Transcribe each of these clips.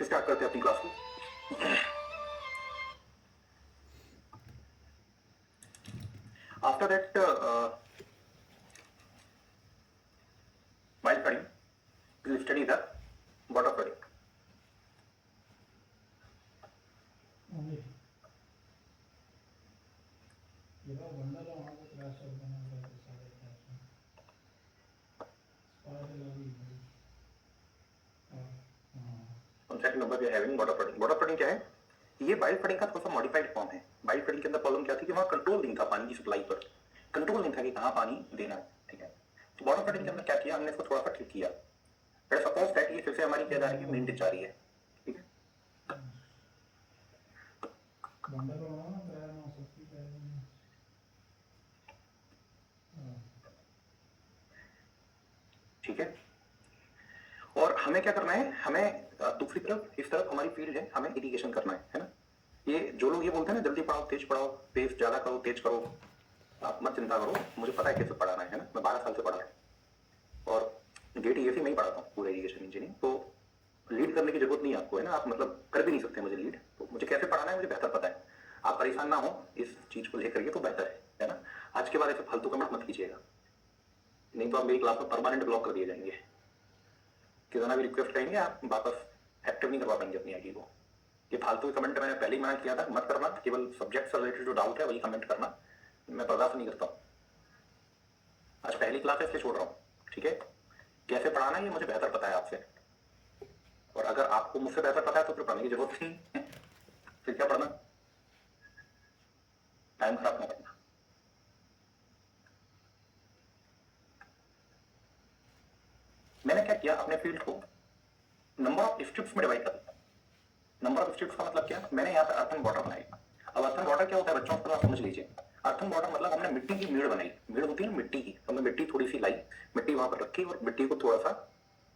Start करते हैं अपनी क्लास को। After that while studying, we'll study the water flooding. Number we are having water flooding. Water flooding क्या है? ये वाइल्ड फ्लडिंग का थोड़ा सा मॉडिफाइड फॉर्म है। वाइल्ड फ्लडिंग के अंदर प्रॉब्लम क्या थी कि वहाँ कंट्रोल नहीं था पानी की सप्लाई पर, कंट्रोल नहीं था कि कहाँ पानी देना है। ठीक है, तो वाटर फ्लडिंग के अंदर क्या किया हमने, इसको थोड़ा सा ठीक किया। सपोज दैट ये फिर से हमारी क्या जा रही है, मेन डिच जा रही है। ठीक है, ठीक है। और हमें क्या करना है, हमें दूसरी तरफ, इस तरफ हमारी फील्ड है, हमें इरिगेशन करना है ना। ये जो लोग ये बोलते हैं ना जल्दी पढ़ाओ, तेज पढ़ाओ, पेस ज्यादा करो, तेज करो, आप मत चिंता करो, मुझे पता है कैसे पढ़ाना है ना। मैं 12 साल से पढ़ा है और गेट ईएसी में ही पढ़ाता हूँ पूरा इरिगेशन इंजीनियरिंग। तो लीड करने की जरूरत नहीं है आपको, है ना। आप मतलब कर भी नहीं सकते मुझे लीड, तो मुझे कैसे पढ़ाना है मुझे बेहतर पता है। आप परेशान ना हो इस चीज को लेकर के तो बेहतर है ना। आज के बाद ऐसे फालतू कमेंट मत कीजिएगा, नहीं तो आप मेरी क्लास में परमानेंट ब्लॉक कर दिए जाएंगे। कितना भी रिक्वेस्ट करेंगे आप वापस एक्टिव नहीं करवा पाएंगे अपनी आईडी को। ये फालतू कमेंट मैंने पहले ही मना किया था, मत करना। केवल सब्जेक्ट से रिलेटेड जो डाउट है वही कमेंट करना, मैं बर्दाश्त नहीं करता हूँ। आज पहली क्लास है इसलिए छोड़ रहा हूँ, ठीक है। कैसे पढ़ाना है ये मुझे बेहतर पता है आपसे, और अगर आपको मुझसे बेहतर पता है तो फिर पढ़ने की जरूरत नहीं है। फिर क्या पढ़ना, टाइम खराब ना करना। मैंने क्या किया, अपने फील्ड को नंबर ऑफ स्ट्रिप्स में डिवाइड कर दिया। नंबर ऑफ स्ट्रिप्स का मतलब क्या, मैंने यहाँ पे अर्थन बॉर्डर बनाई। अब अर्थन बॉर्डर क्या होता है बच्चों, थोड़ा समझ लीजिए। अर्थन बॉर्डर मतलब हमने मिट्टी की मेड़ बनाई। मेड़ होती है ना मिट्टी की, हमने मिट्टी थोड़ी सी लाई, मिट्टी वहां पर रखी और मिट्टी को थोड़ा सा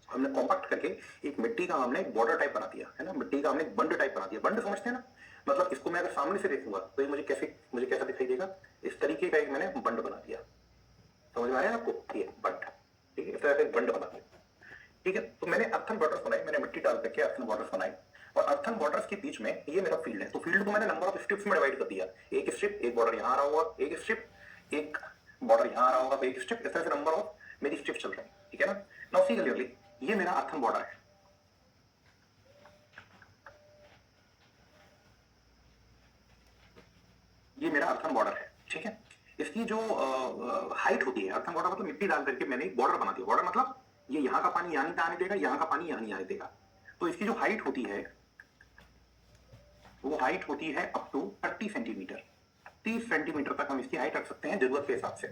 हमने कॉम्पैक्ट करके एक मिट्टी का हमने एक बॉर्डर टाइप बना दिया, है ना। मिट्टी का हमने एक बंड टाइप बना दिया। बंड समझते हैं ना, मतलब इसको मैं अगर सामने से देखूंगा तो ये मुझे कैसा दिखाई देगा, इस तरीके का एक मैंने बंड बना दिया। समझ में आ रहा है आपको, ये बंड, ठीक है, इस तरह का एक बंड बना दिया। ठीक है, तो मैंने अर्थन बॉर्डर्स बनाई, मैंने मिट्टी डाल करके अर्थन बॉर्डर्स बनाई, और अर्थन बॉर्डर्स के बीच में ये मेरा फील्ड है। तो फील्ड को मैंने नंबर ऑफ स्ट्रिप्स में डिवाइड कर दिया। एक स्ट्रिप, एक बॉर्डर यहाँ आ रहा होगा, एक स्ट्रिप, एक बॉर्डर यहाँ आ रहा होगा, एक स्ट्रिप, इस तरह से नंबर ऑफ मेरी स्ट्रिप चल रहे हैं। ठीक है ना। नाउ सी क्लियरली, ये मेरा अर्थन बॉर्डर है, ये मेरा अर्थन बॉर्डर है। ठीक है, इसकी जो हाइट होती है, अर्थन बॉर्डर मतलब मिट्टी डाल करके मैंने एक बॉर्डर बना दिया। बॉर्डर मतलब ये यहाँ का पानी यहाँ नहीं आने देगा, यहाँ का पानी यहाँ नहीं आने देगा। तो इसकी जो हाइट होती है वो हाइट होती है अप टू 30 सेंटीमीटर। 30 सेंटीमीटर तक हम इसकी हाइट रख सकते हैं जरूरत के हिसाब से।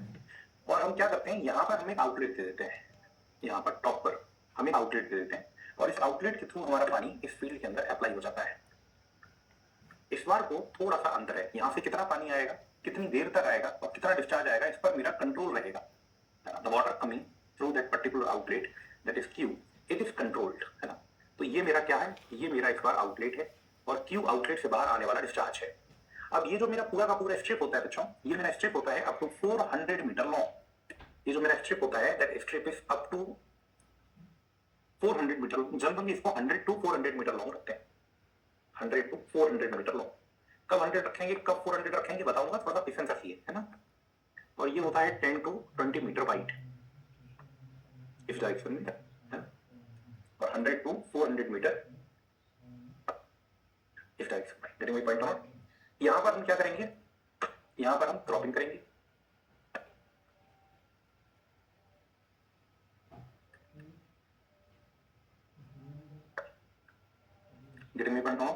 और हम क्या करते हैं, यहाँ पर हम एक आउटलेट दे देते हैं, यहाँ पर टॉप पर हम एक आउटलेट दे देते हैं, और इस आउटलेट के थ्रू हमारा पानी इस फील्ड के अंदर अप्लाई हो जाता है। इस बार को थोड़ा सा अंतर है, यहाँ से कितना पानी आएगा, कितनी देर तक आएगा और कितना डिस्चार्ज आएगा, इस पर मेरा कंट्रोल रहेगा। The water coming through that particular outlet, that is Q, it is controlled, है ना। तो ये मेरा क्या है, ये मेरा इस बार आउटलेट है, और क्यू आउटलेट से बाहर आने वाला डिस्चार्ज है। अब ये जो मेरा पूरा का पूरा स्ट्रिप होता है बच्चों, ये मेरा स्ट्रिप होता है अप टू 400 मीटर लॉन्ग। ये जो मेरा स्ट्रिप होता है, that strip is up to 400 metre. Generally इसको 100 टू 400 मीटर लॉन्ग रखते हैं, 100 टू 400 मीटर लॉन्ग। कब 100 रखेंगे, कब 400 रखेंगे बताऊंगा, थोड़ा सा पेशेंस रखिए, है ना। और ये होता है 10 टू 20 मीटर वाइड इस डायरेक्शन में, है ना। और 100 टू 400 मीटर इस डायरेक्शन में। Getting my point on. यहां पर हम क्या करेंगे, यहां पर हम क्रॉपिंग करेंगे। Getting my point on.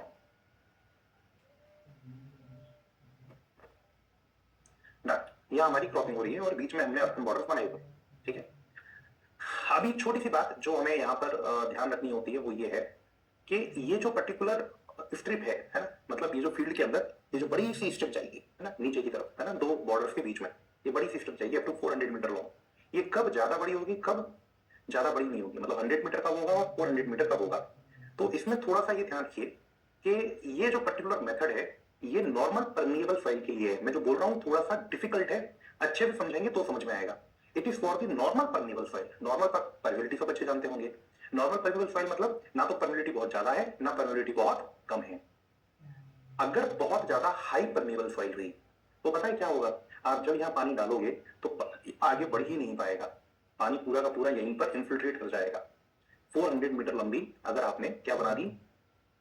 यहां हमारी क्रॉपिंग हो रही है और बीच में हमने अर्थन बॉर्डर्स बनाए हुए, ठीक है। अभी छोटी सी बात जो हमें यहाँ पर ध्यान रखनी होती है वो ये है कि ये जो पर्टिकुलर स्ट्रिप है ना, मतलब ये जो फील्ड के अंदर ये जो बड़ी सी स्ट्रिप जाएगी, है ना, नीचे की तरफ, है ना, दो बॉर्डर्स के बीच में ये बड़ी सी स्ट्रिप जाएगी अप टू 400 मीटर लॉन्ग। ये कब ज्यादा बड़ी होगी, कब ज्यादा बड़ी नहीं होगी, मतलब 100 मीटर का होगा और 400 मीटर का होगा। तो इसमें थोड़ा सा ये ध्यान रखिए कि ये जो पर्टिकुलर मेथड है ये नॉर्मल परमिएबल सॉइल के लिए है। मैं जो बोल रहा हूँ थोड़ा सा डिफिकल्ट है, अच्छे से समझेंगे तो समझ में आएगा। It is for the normal permeable soil. Normal permeability सब अच्छे जानते होंगे। नॉर्मल परमेबल सॉइल मतलब ना तो परमेबिलिटी बहुत ज्यादा है ना परमेबिलिटी बहुत कम है। अगर बहुत ज्यादा हाई परमेबल सॉइल हुई तो पता है क्या होगा, आप जब यहाँ पानी डालोगे तो आगे बढ़ ही नहीं पाएगा, पानी पूरा का पूरा यहीं पर इन्फिल्ट्रेट कर जाएगा। 400 मीटर लंबी अगर आपने क्या बना दी,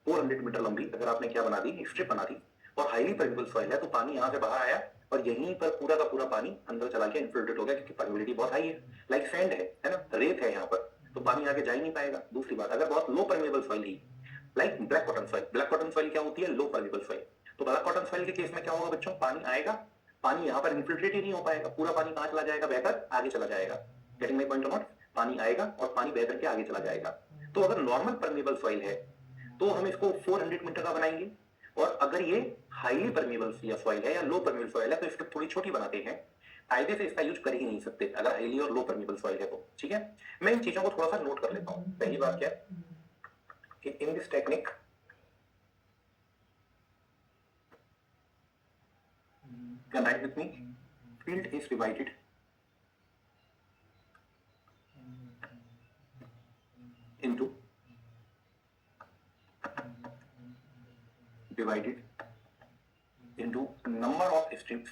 400 मीटर लंबी अगर आपने क्या बना दी, स्ट्रिप बना दी, और हाईली परमेबल सॉइल है तो पानी यहाँ से बाहर आया और यहीं पर पूरा का पूरा पानी अंदर चला गया, इन्फिल्ट्रेट हो गया, क्योंकि परमेबिलिटी बहुत हाई है, लाइक सैंड है ना, रेत है यहाँ पर, तो पानी आगे जा ही नहीं पाएगा। दूसरी बात, अगर बहुत लो परमेबल सॉइल ही, like black cotton soil, black cotton soil क्या होती है, लो परमेबल सॉइल। तो ब्लैक कॉटन सॉइल के केस में क्या होगा बच्चों, पानी आएगा, पानी यहाँ पर इन्फिल्ट्रेट ही नहीं हो पाएगा, पूरा पानी कहाँ चला जाएगा, बहकर आगे चला जाएगा। गेटिंग माय पॉइंट और नॉट? पानी आएगा और पानी बह करके आगे चला जाएगा। तो अगर नॉर्मल परमेबल सॉइल है तो हम इसको 400 मीटर का बनाएंगे, और अगर ये हाईली परमेबल सॉइल है या लो परमेबल सॉइल है तो इसको थोड़ी छोटी बनाते हैं। कायदे से इसका यूज कर ही नहीं सकते अगर हाईली और लो परमेबल सॉइल है तो। ठीक है, मैं इन चीजों को थोड़ा सा नोट कर लेता हूँ। पहली बात क्या कि in this technique can write with me, field is divided into number of strips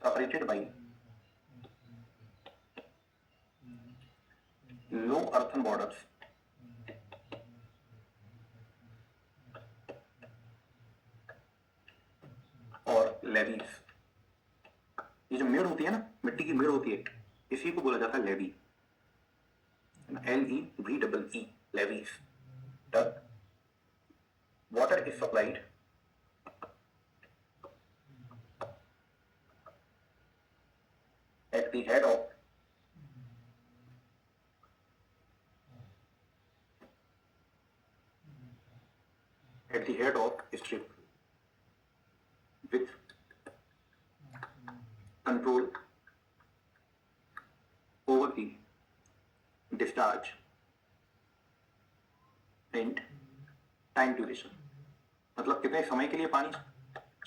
separated by low earthen borders और लेवीज। ये जो मेड़ होती है ना, मिट्टी की मेड़ होती है, इसी को बोला जाता है levy, LEVEE, levies. Done. Water is supplied at the head of strip with control over the discharge and time duration. मतलब कितने समय के लिए पानी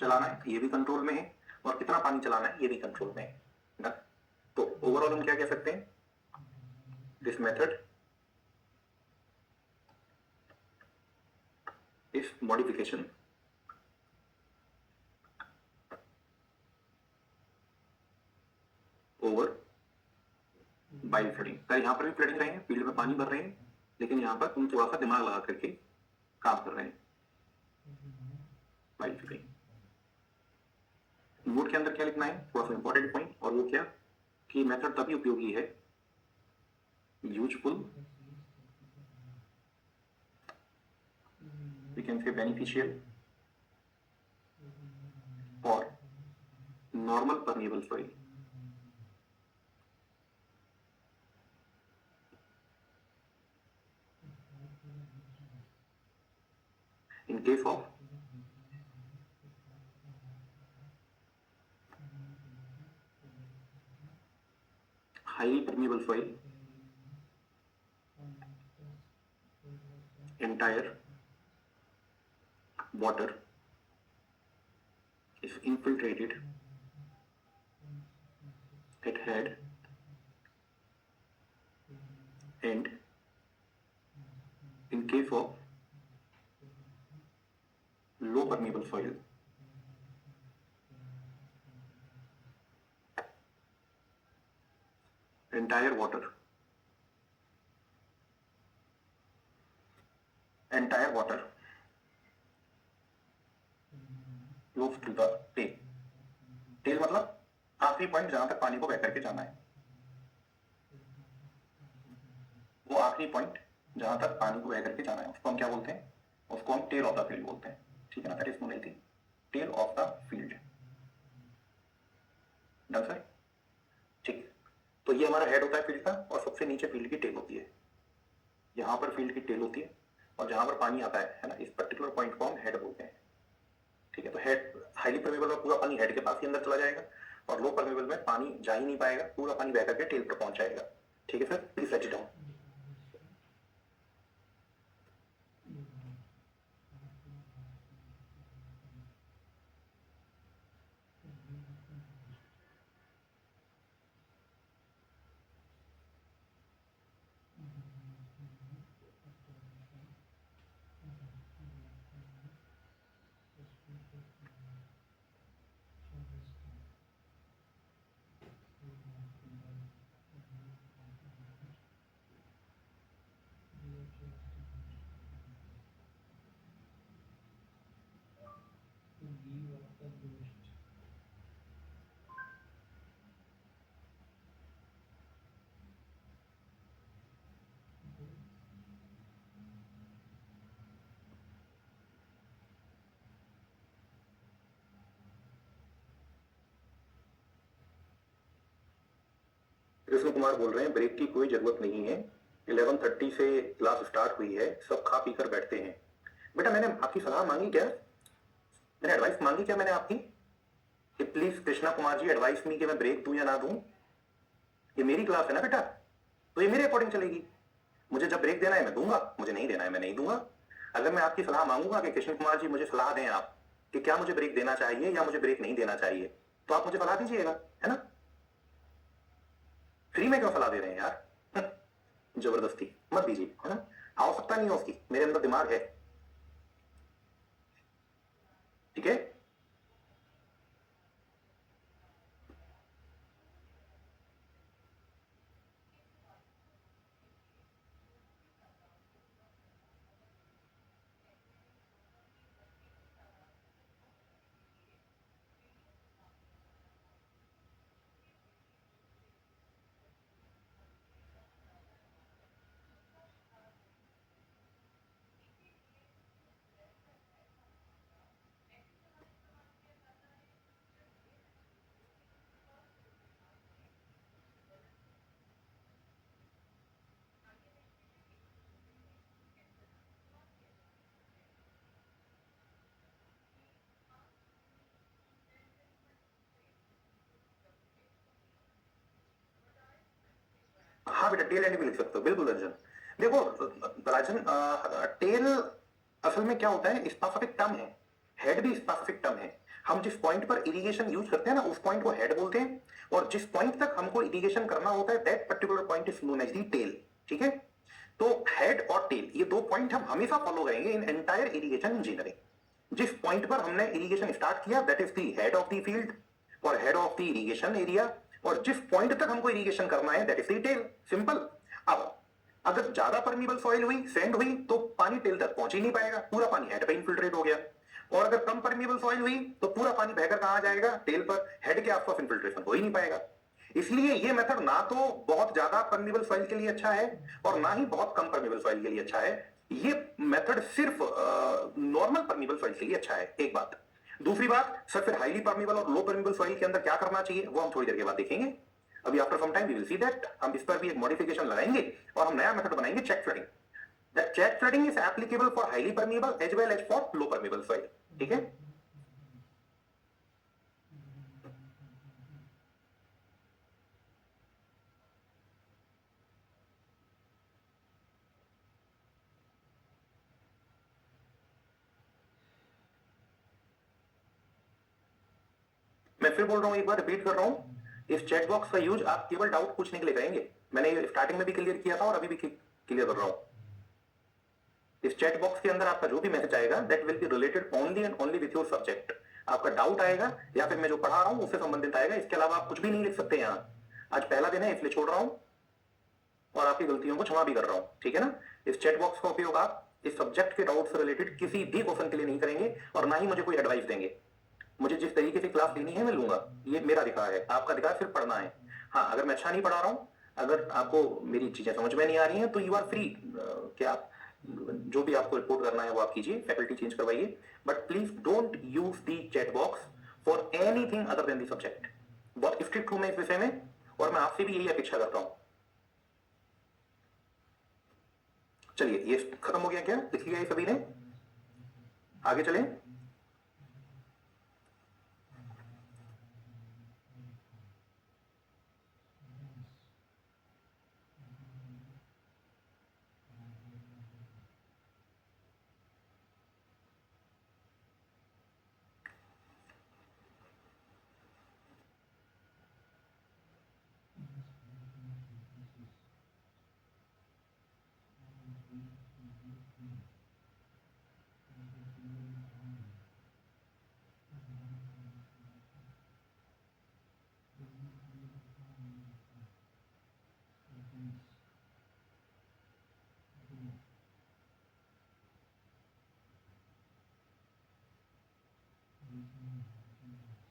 चलाना है ये भी कंट्रोल में है, और कितना पानी चलाना है ये भी कंट्रोल में है ना। तो ओवरऑल हम क्या कह सकते हैं, this method is modification over bile flooding. यहाँ पर भी फ्लडिंग रहे हैं, फील्ड में पानी भर रहे हैं, लेकिन यहाँ पर तुम थोड़ा सा दिमाग लगा करके काम कर रहे हैं। बाइल फ्लडिंग नोट के अंदर क्या लिखना है, थोड़ा सा इंपॉर्टेंट पॉइंट, और वो क्या कि मेथड तभी उपयोगी है, useful, we can say beneficial for normal permeable soil. In case of highly permeable soil, entire water is infiltrated at head and in case of low permeable soil, entire water flows to the tail। Tail मतलब आखिरी point जहां तक पानी को बह करके जाना है, वो आखिरी पॉइंट जहां तक पानी को बह करके जाना है उसको हम क्या बोलते हैं, उसको हम टेल ऑफ द फील्ड बोलते हैं। ठीक है ना, that is known as the tail of the field. Done sir? ठीक, तो ये हमारा हेड होता है फील्ड का, और सबसे नीचे फील्ड की टेल होती है। यहाँ पर फील्ड की टेल होती है, और जहां पर पानी आता है ना, इस पर्टिकुलर पॉइंट को हम हेड बोलते हैं। ठीक है, तो हेड हाईली परमेबल में पूरा पानी हेड के पास ही अंदर चला जाएगा, और लो परमेबल में पानी जा ही नहीं पाएगा, पूरा पानी बह करके टेल पर पहुंच जाएगा। ठीक है sir, please write it down. Krishna Kumar बोल रहे हैं ब्रेक की कोई जरूरत नहीं है, 11:30 से क्लास स्टार्ट हुई है, सब खा पी कर बैठते हैं। बेटा मैंने आपकी सलाह मांगी क्या, मैंने एडवाइस मांगी क्या मैंने आपकी कि please Krishna Kumar ji advise me कि मैं ब्रेक दूं या ना दूं? ये मेरी क्लास है ना बेटा, तो ये मेरे अकॉर्डिंग चलेगी। मुझे जब ब्रेक देना है मैं दूंगा, मुझे नहीं देना है मैं नहीं दूंगा। अगर मैं आपकी सलाह मांगूंगा कि कृष्ण कुमार जी मुझे सलाह दें आप कि क्या मुझे ब्रेक देना चाहिए या मुझे ब्रेक नहीं देना चाहिए, तो आप मुझे सलाह दीजिएगा, है ना। फ्री में क्यों सलाह दे रहे हैं यार जबरदस्ती मत दीजिए, है ना। आवश्यकता नहीं है उसकी, मेरे अंदर दिमाग है, ठीक है। हाँ बेटा टेल एंड भी लिख सकते हो, बिल्कुल अर्जुन। देखो राजन, टेल असल में क्या होता है, स्पेसिफिक टर्म है, हेड भी स्पेसिफिक टर्म है। हम जिस पॉइंट पर इरिगेशन यूज करते हैं ना, उस पॉइंट को हेड बोलते हैं, और जिस पॉइंट तक हमको इरिगेशन करना होता है that particular point is known as the tail, ठीक है। तो हेड और टेल ये दो पॉइंट हम हमेशा फॉलो करेंगे इन एंटायर इरिगेशन इंजीनियरिंग। जिस पॉइंट पर हमने इरिगेशन स्टार्ट किया that is the head of the field और head of the irrigation area, और जिस पॉइंट तक हमको इरिगेशन करना है that is the tail, simple. अब अगर ज्यादा परमीबल सॉइल हुई, सैंड हुई, तो पानी टेल तक पहुंच ही नहीं पाएगा, पूरा पानी हेड पे इन्फिल्ट्रेट हो गया। और अगर कम परमीबल सॉइल हुई तो पूरा पानी बहकर कहां जाएगा, टेल पर, हेड के आसपास इन्फिल्ट्रेशन हो ही नहीं पाएगा। इसलिए ये मेथड ना तो बहुत ज्यादा परमीबल सॉइल के लिए अच्छा है और ना ही बहुत कम परमीबल सॉइल के लिए अच्छा है। ये मेथड सिर्फ नॉर्मल परमीबल सॉइल के लिए अच्छा है, एक बात। दूसरी बात सर, फिर हाईली परमीबल और लो परमीबल सॉइल के अंदर क्या करना चाहिए वो हम थोड़ी देर के बाद देखेंगे। अभी after some time we will see that, हम इस पर भी एक मॉडिफिकेशन लगाएंगे और हम नया मेथड बनाएंगे check flooding. That check flooding is applicable for highly permeable as well as for low permeable soil, ठीक है। मैं फिर बोल रहा हूं, एक बार रिपीट कर रहा हूं, इस चैट बॉक्स का यूज आप केवल डाउट पूछने के लिए करेंगे। मैंने स्टार्टिंग में भी क्लियर किया था और अभी भी क्लियर कर रहा हूं। इस चैट बॉक्स के अंदर आपका जो भी मैसेज आएगा that will be related only and only with your subject. आपका डाउट आएगा या फिर मैं जो पढ़ा रहा हूं उससे संबंधित आएगा, इसके अलावा आप कुछ भी नहीं लिख सकते यहाँ। आज पहला दिन है इसलिए छोड़ रहा हूं और आपकी गलतियों को क्षमा भी कर रहा हूं, ठीक है ना। इस चैट बॉक्स का उपयोग आप इस सब्जेक्ट के डाउट से रिलेटेड किसी भी क्वेश्चन के लिए नहीं करेंगे और ना ही मुझे कोई एडवाइस देंगे। मुझे जिस तरीके से क्लास लेनी है मैं लूंगा, ये मेरा अधिकार है, आपका अधिकार सिर्फ पढ़ना है। हाँ अगर मैं अच्छा नहीं पढ़ा रहा हूँ, अगर आपको मेरी चीजें समझ में नहीं आ रही हैं तो यू आर फ्री कि आप जो भी आपको रिपोर्ट करना है वो आप कीजिए, फैकल्टी चेंज करवाइए, but please don't use the chat box for anything other than the subject. बहुत स्ट्रिक्ट हूं मैं इस विषय में और मैं आपसे भी यही अपेक्षा करता हूं। चलिए ये खत्म हो गया क्या, लिख लिया ये सभी ने, आगे चलें।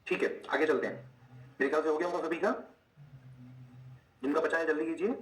ठीक है आगे चलते हैं, मेरे ख्याल से हो गया होगा सभी का, जिनका बचा है जल्दी कीजिए।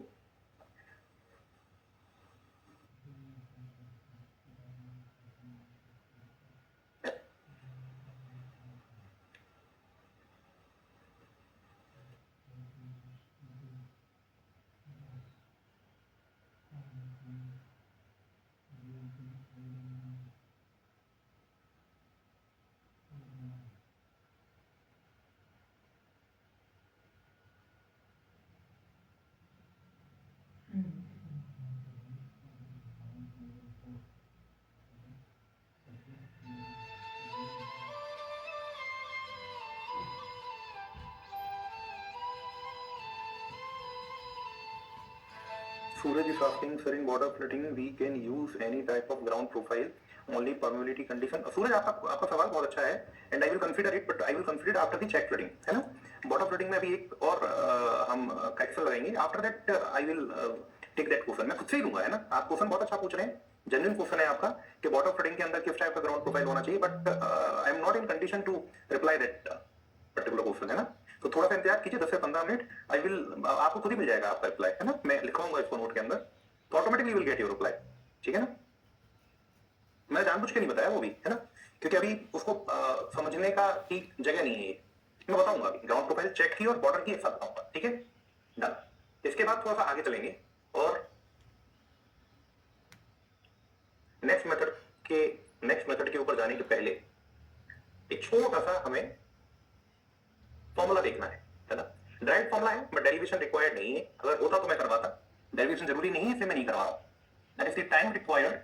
Suraj is asking, sir, in border flooding we can use any type of ground profile, only permeability condition. Suraj, आपका सवाल बहुत अच्छा है, and I will consider it, but I will consider it after the check flooding, है ना? Border flooding में अभी एक और हम कैक्सल लगाएंगे. After that I will take that question. मैं खुद से ही दूंगा, है ना? आप क्वेश्चन बहुत अच्छा पूछ रहे हैं, जेन्युइन क्वेश्चन है आपका कि बॉर्डर फ्लोडिंग के अंदर किस टाइप का ग्राउंड प्रोफाइल होना चाहिए, but I am not in condition to reply that particular question, है ना? तो थोड़ा सा इंतजार कीजिए 10 से 15 मिनट. आई विल आपको खुद ही मिल जाएगा आपका रिप्लाई, है ना? मैं लिखवाऊंगा इसको नोट के अंदर, तो automatically will get your reply. ठीक है ना? मैं जानबूझ के नहीं बताया वो भी, है ना? क्योंकि अभी उसको समझने का की जगह नहीं है ये. मैं बताऊंगा अभी ग्राउंड प्रोफाइल चेक की और बॉर्डर की एक साथ बताऊंगा. ठीक है, डन. इसके बाद थोड़ा सा आगे चलेंगे और नेक्स्ट मेथड के ऊपर जाने के पहले एक छोटा सा हमें फॉर्मूला देखना है ना? डायरेक्ट फॉर्मूला है बट डेरिवेशन रिक्वायर्ड नहीं है. अगर होता तो मैं करवाता, डेरिवेशन जरूरी नहीं है इसलिए मैं नहीं करवा रहा हूं. That is the time required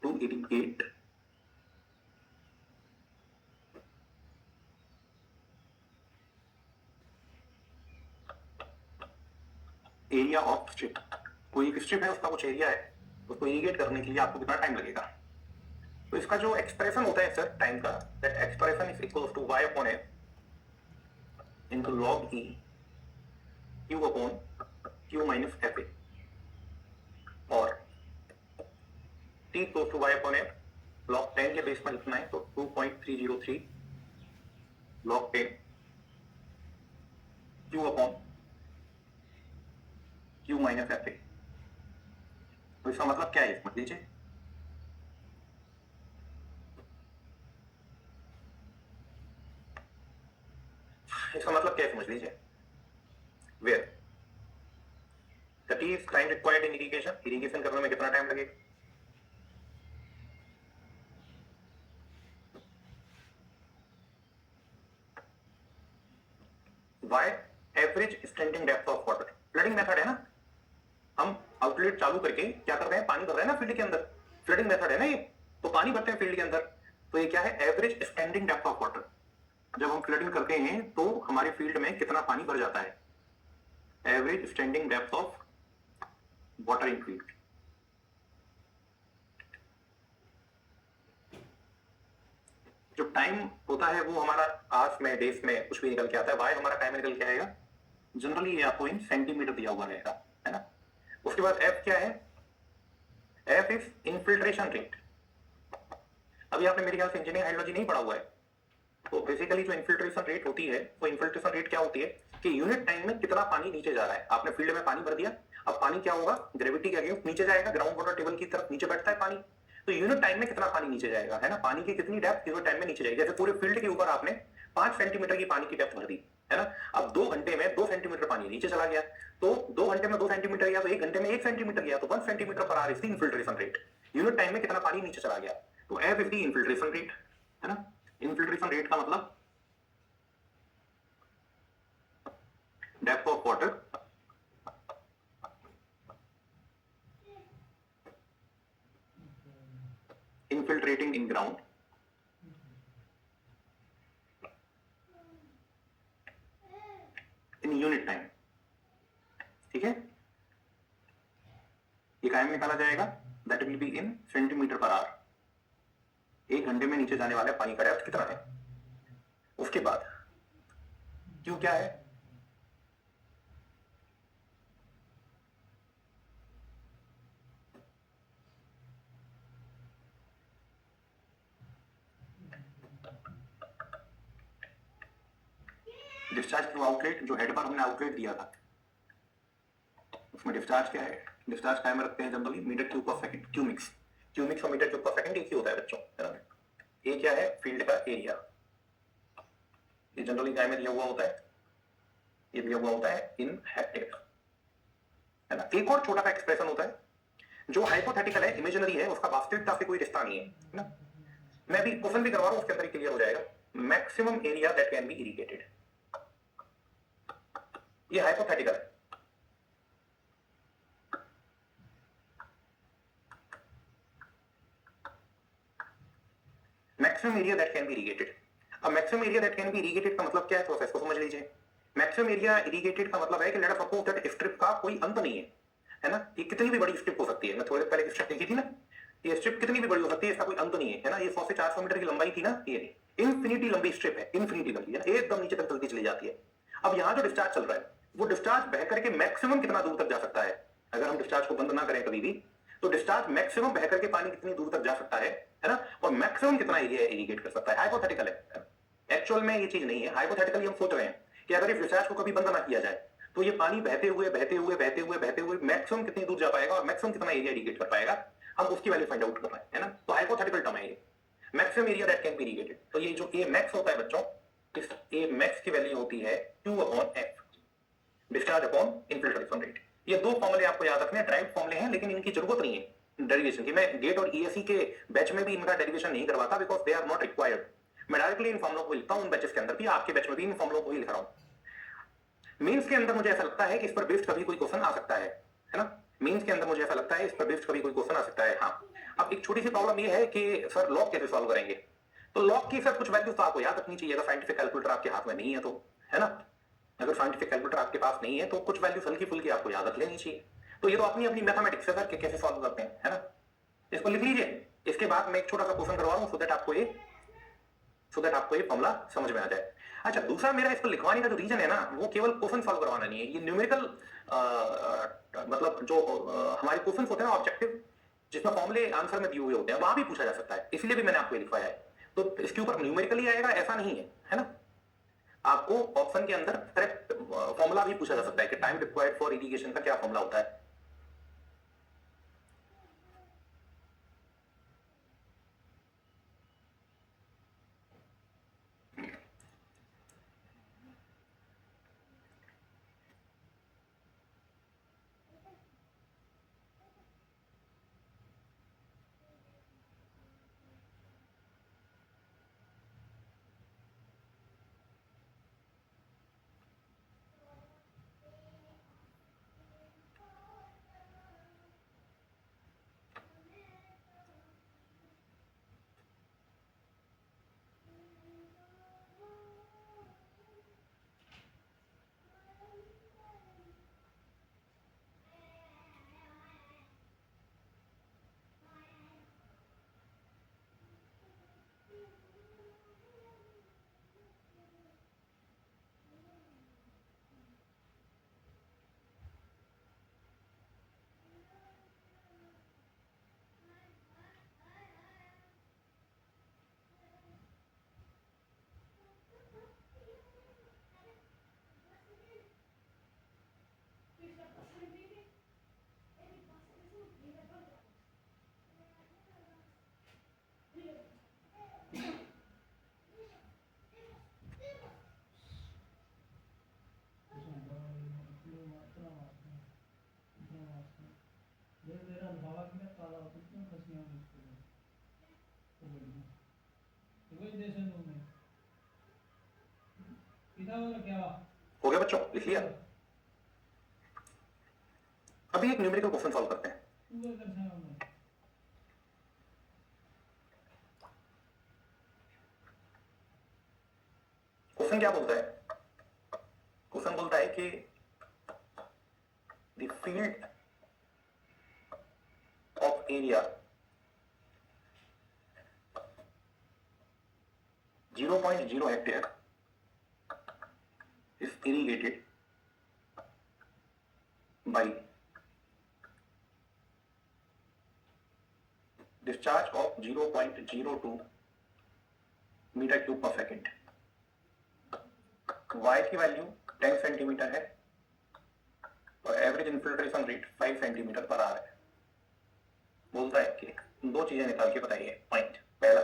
to irrigate area of strip. कोई एक स्ट्रिप है, उसका कुछ एरिया है, उसको इरिगेट करने के लिए आपको कितना टाइम लगेगा. तो इसका जो एक्सप्रेशन होता है सर टाइम का, that expression is equal to y upon f into log e q upon q minus fa, और t equal to y upon f log 10 के बेस पर लिखना है तो 2.303 log 10 q upon q minus fa. तो इसका मतलब क्या है समझ लीजिए. इसका मतलब क्या है समझ लीजिए. Where that is time required in irrigation करने में कितना टाइम लगेगा. Y average standing depth of water. Flooding method है ना, हम आउटलेट चालू करके क्या कर रहे हैं, पानी भर रहे हैं ना फील्ड के अंदर. फ्लडिंग मेथड है ना ये, तो पानी भरते हैं फील्ड के अंदर. तो ये क्या है, average standing depth of water. जब हम फ्लडिंग करते हैं तो हमारे फील्ड में कितना पानी भर जाता है. Average standing depth of water in field. जो टाइम होता है वो हमारा आवर्स में, डेज में कुछ भी निकल के आता है. वाई हमारा टाइम निकल के आएगा. जनरली ये आपको इन सेंटीमीटर दिया हुआ रहेगा, है ना? उसके बाद एफ क्या है, एफ इज इनफिल्ट्रेशन रेट. अभी आपने मेरे ख्याल से इंजीनियरिंग हाइड्रोलॉजी नहीं पढ़ा हुआ है, तो बेसिकली जो इनफिल्ट्रेशन रेट होती है, वो इनफिल्ट्रेशन रेट क्या होती है कि यूनिट टाइम में कितना पानी नीचे जा रहा है. आपने फील्ड में पानी भर दिया, अब पानी क्या होगा, ग्रेविटी के अगेंस्ट नीचे जाएगा, ग्राउंड वाटर टेबल की तरफ नीचे बैठता है पानी. तो यूनिट टाइम में कितना पानी नीचे जाएगा, है ना? पानी की कितनी डेप्थ यूनिट टाइम में नीचे जाएगी. जैसे पूरे फील्ड के ऊपर आपने 5 सेंटीमीटर की पानी की डेप्थ भर दी, है ना? अब 2 घंटे में 2 सेंटीमीटर पानी नीचे चला गया, तो 2 घंटे में 2 सेंटीमीटर गया, तो 1 घंटे में 1 सेंटीमीटर गया, तो 1 centimetre per our is the infiltration rate. Unit time में कितना पानी नीचे चला गया, तो F is the infiltration rate, है ना? इनफिल्ट्रेशन रेट का मतलब depth of water infiltrating in ground in unit time. ठीक है, ये कायम निकाला जाएगा, that will be in centimetre per our. 1 घंटे में नीचे जाने वाले पानी का डेप्थ कितना है. उसके बाद क्यू क्या है, डिस्चार्ज थ्रू आउटलेट. जो हेड पर हमने आउटलेट दिया था उसमें डिस्चार्ज क्या है, डिस्चार्ज कायम रखते हैं generally metre cube per second. क्यूमिक्स और मीटर क्यूब पर सेकंड एक ही होता है बच्चों, है ना? ये क्या है, फील्ड का एरिया. ये जनरली कायम दिया हुआ होता है, ये दिया हुआ होता है इन हेक्टेयर, है ना? एक और छोटा सा एक्सप्रेशन होता है जो हाइपोथेटिकल है, इमेजिनरी है, उसका वास्तविकता से कोई रिश्ता नहीं है ना? मैं भी क्वेश्चन भी करवा रहा हूं, उसके अंदर ही क्लियर हो जाएगा. Maximum area that can be irrigated, ये हाइपोथेटिकल है. Maximum area that can be irrigated. अब maximum area that can be irrigated का मतलब क्या है, प्रोसेस को समझ लीजिए। मैक्सिमम एरिया इरिगेटेड का मतलब है कि let us suppose that strip का कोई अंत नहीं है ना, ये कितनी भी बड़ी स्ट्रिप हो सकती है। मैं थोड़ी देर पहले एक स्ट्रिप देखी थी ना, ये स्ट्रिप कितनी भी बड़ी हो सकती है, इसका कोई अंत नहीं है ना। ये 100 से 400 मीटर की लंबाई थी ना, ये इन्फिनिटी लंबी स्ट्रिप है, इन्फिनिटी लंबी है, एकदम नीचे तक चलती चली जाती है। अब यहाँ जो डिस्चार्ज चल रहा है, वो डिस्चार्ज बह करके मैक्सिमम कितना दूर तक जा सकता है, अगर हम डिस्चार्ज को बंद ना करें कभी भी, तो डिस्चार्ज मैक्सिमम बह करके पानी कितनी दूर तक जा सकता है ना, और मैक्सिमम कितना एरिया इरिगेट कर सकता है। हाइपोथेटिकल है, एक्चुअल में ये चीज नहीं है। हाइपोथेटिकली हम सोच रहे हैं कि अगर इस डिस्चार्ज को कभी बंद ना किया जाए, तो ये पानी बहते हुए बहते हुए बहते हुए बहते हुए मैक्सिमम कितनी दूर जा पाएगा और मैक्सिमम कितना एरिया इरिगेट कर पाएगा, हम उसकी वैल्यू फाइंड आउट कर रहे हैं ना। तो हाइपोथेटिकल टर्म है ये, maximum area that can be irrigated. तो ये जो ए मैक्स होता है बच्चों, इस ए मैक्स की वैल्यू होती है Q/F, discharge upon infiltration rate. ये दो फॉर्मूले आपको याद रखने हैं, ड्राइव फॉर्मूले हैं, लेकिन इनकी जरूरत नहीं है डेरिवेशन की। मैं गेट और ईएससी के बैच में भी इनका डेरिवेशन नहीं करवाता, because they are not required. मैं डायरेक्टली इन फॉर्मुलों को लिखता हूं उन बैचेस के अंदर भी, आपके बैच में भी इन फॉर्मुलों को ही लिख रहा हूं। मेंस के अंदर मुझे ऐसा लगता है कि इस पर बेस्ड कभी कोई क्वेश्चन आ सकता है ना। मेंस के अंदर मुझे ऐसा लगता है इस पर बेस्ड कभी कोई क्वेश्चन आ सकता है। हाँ, अब एक छोटी सी प्रॉब्लम ये है कि सर लॉग कैसे सॉल्व करेंगे। तो लॉग की सर कुछ वैल्यूज तो आपको याद रखनी चाहिए, अगर साइंटिफिक कैलकुलेटर आपके हाथ में नहीं है तो, है ना। अगर साइंटिफिक कैलकुलेटर आपके पास नहीं है तो कुछ वैल्यूज हल्की फुल्की आपको याद रख लेनी चाहिए। तो ये तो अपनी अपनी मैथमेटिक्स है सर कि कैसे सॉल्व करते हैं, है ना। इसको लिख लीजिए, इसके बाद मैं एक छोटा सा क्वेश्चन करवा रहा हूं, सो दैट आपको ये फॉर्मूला समझ में आ जाए। अच्छा, दूसरा मेरा इसको लिखवाने का जो रीजन है ना, वो केवल क्वेश्चन सॉल्व करवाना नहीं है, ये न्यूमेरिकल मतलब जो हमारे क्वेश्चन होते हैं ना ऑब्जेक्टिव, जिसमें फॉर्मूले आंसर में दिए हुए होते हैं, वहां भी पूछा जा सकता है, इसलिए भी मैंने आपको ये लिखवाया है। तो इसके ऊपर न्यूमेरिकली आएगा ऐसा नहीं है ना। आपको ऑप्शन के अंदर करेक्ट फॉर्मूला भी पूछा जा सकता है कि टाइम रिक्वायर्ड फॉर इरिगेशन का क्या फॉर्मूला होता है। हो गया बच्चों, लिख लिया। अभी एक न्यूमेरिकल क्वेश्चन सॉल्व करते हैं। क्वेश्चन क्या बोलता है, क्वेश्चन बोलता है कि the field of area 0.0 hectare is irrigated by discharge of 0.02 metre cube per second. y की वैल्यू 10 सेंटीमीटर है और एवरेज इन्फिल्ट्रेशन रेट 5 सेंटीमीटर पर आ रहा है। बोलता है कि दो चीजें निकाल के बताइए। पॉइंट पहला,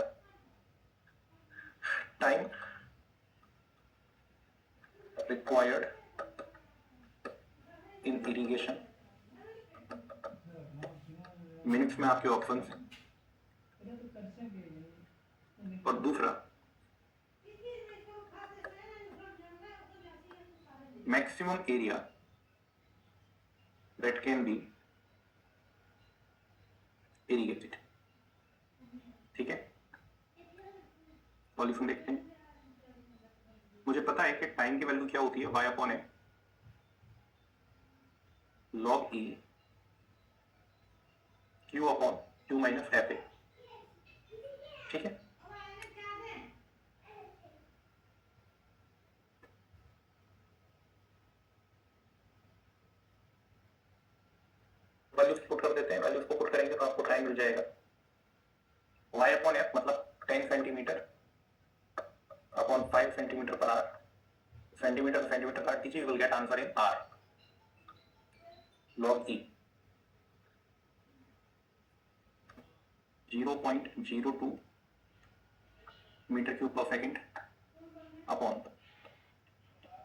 time required in irrigation, minutes में आपके ऑप्शन, और दूसरा maximum area that can be irrigated. ठीक है, सॉल्यूशन देखते हैं। मुझे पता है कि टाइम की वैल्यू क्या होती है, y upon A log e q upon q minus F A. ठीक है, वैल्यूज पुट कर देते हैं, वैल्यूज को पुट करेंगे तो आपको टाइम मिल जाएगा y अपॉन एफ मतलब 10 centimetre upon 5 centimetre per hour. Centimetre centimetre काट दीजिए, you will get answer in r. log e 0.02 metre cube per second upon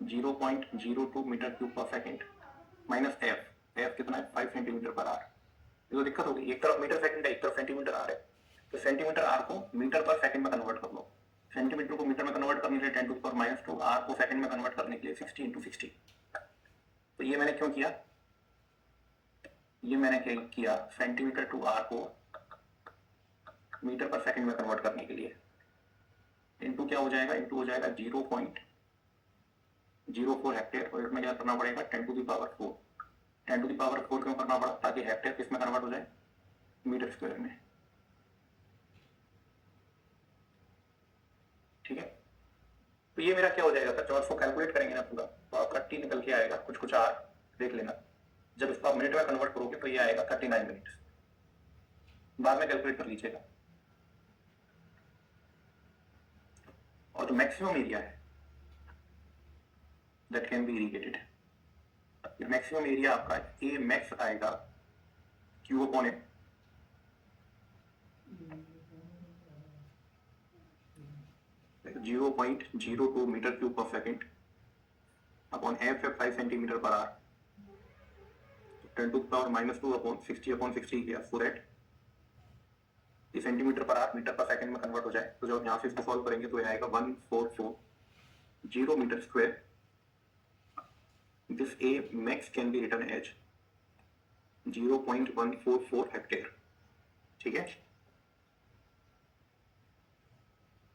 0.02 metre cube per second minus f. F कितना है, 5 centimetre पर are. ये तो दिक्कत होगी, एक तरफ मीटर सेकंड है, एक तरफ सेंटीमीटर आर है, तो सेंटीमीटर आर को मीटर पर सेकंड में कन्वर्ट कर लो। सेंटीमीटर को मीटर में कन्वर्ट करने के लिए 10 to the power minus 2, r को सेकंड में कन्वर्ट करने के लिए 60 इंटू 60। तो ये मैंने क्यों किया, ये मैंने क्या किया, सेंटीमीटर टू आर को मीटर पर सेकंड में कन्वर्ट करने के लिए। इंटू क्या हो जाएगा, इंटू हो जाएगा 0.04 हेक्टेयर, और इसमें क्या करना पड़ेगा 10 to the power 4। 10 to the power 4 क्यों करना पड़ा, ताकि हेक्टेयर किस में कन्वर्ट हो जाए, मीटर स्क्वायर में। ठीक है, तो ये मेरा क्या हो जाएगा, जब आपको कैलकुलेट करेंगे ना पूरा, तो आपका टी निकल के आएगा कुछ कुछ आर, देख लेना। जब इसको आप मिनट में कन्वर्ट करोगे तो ये आएगा 39 मिनट। बाद में कैलकुलेट कर लीजिएगा। और जो मैक्सिमम एरिया है that can be irrigated, maximum area आपका ए मैक्स आएगा q upon a 0.02 metre cube per second upon f है 5 centimetre per hour, 10 to the power minus 2 upon 60 upon 60 किया, सो दैट ये centimetre per hour metre per second में convert हो जाए। तो जब यहाँ से इसको सॉल्व करेंगे तो ये आएगा 1440 metre square. This a max can be written as 0.144 hectare. ठीक है,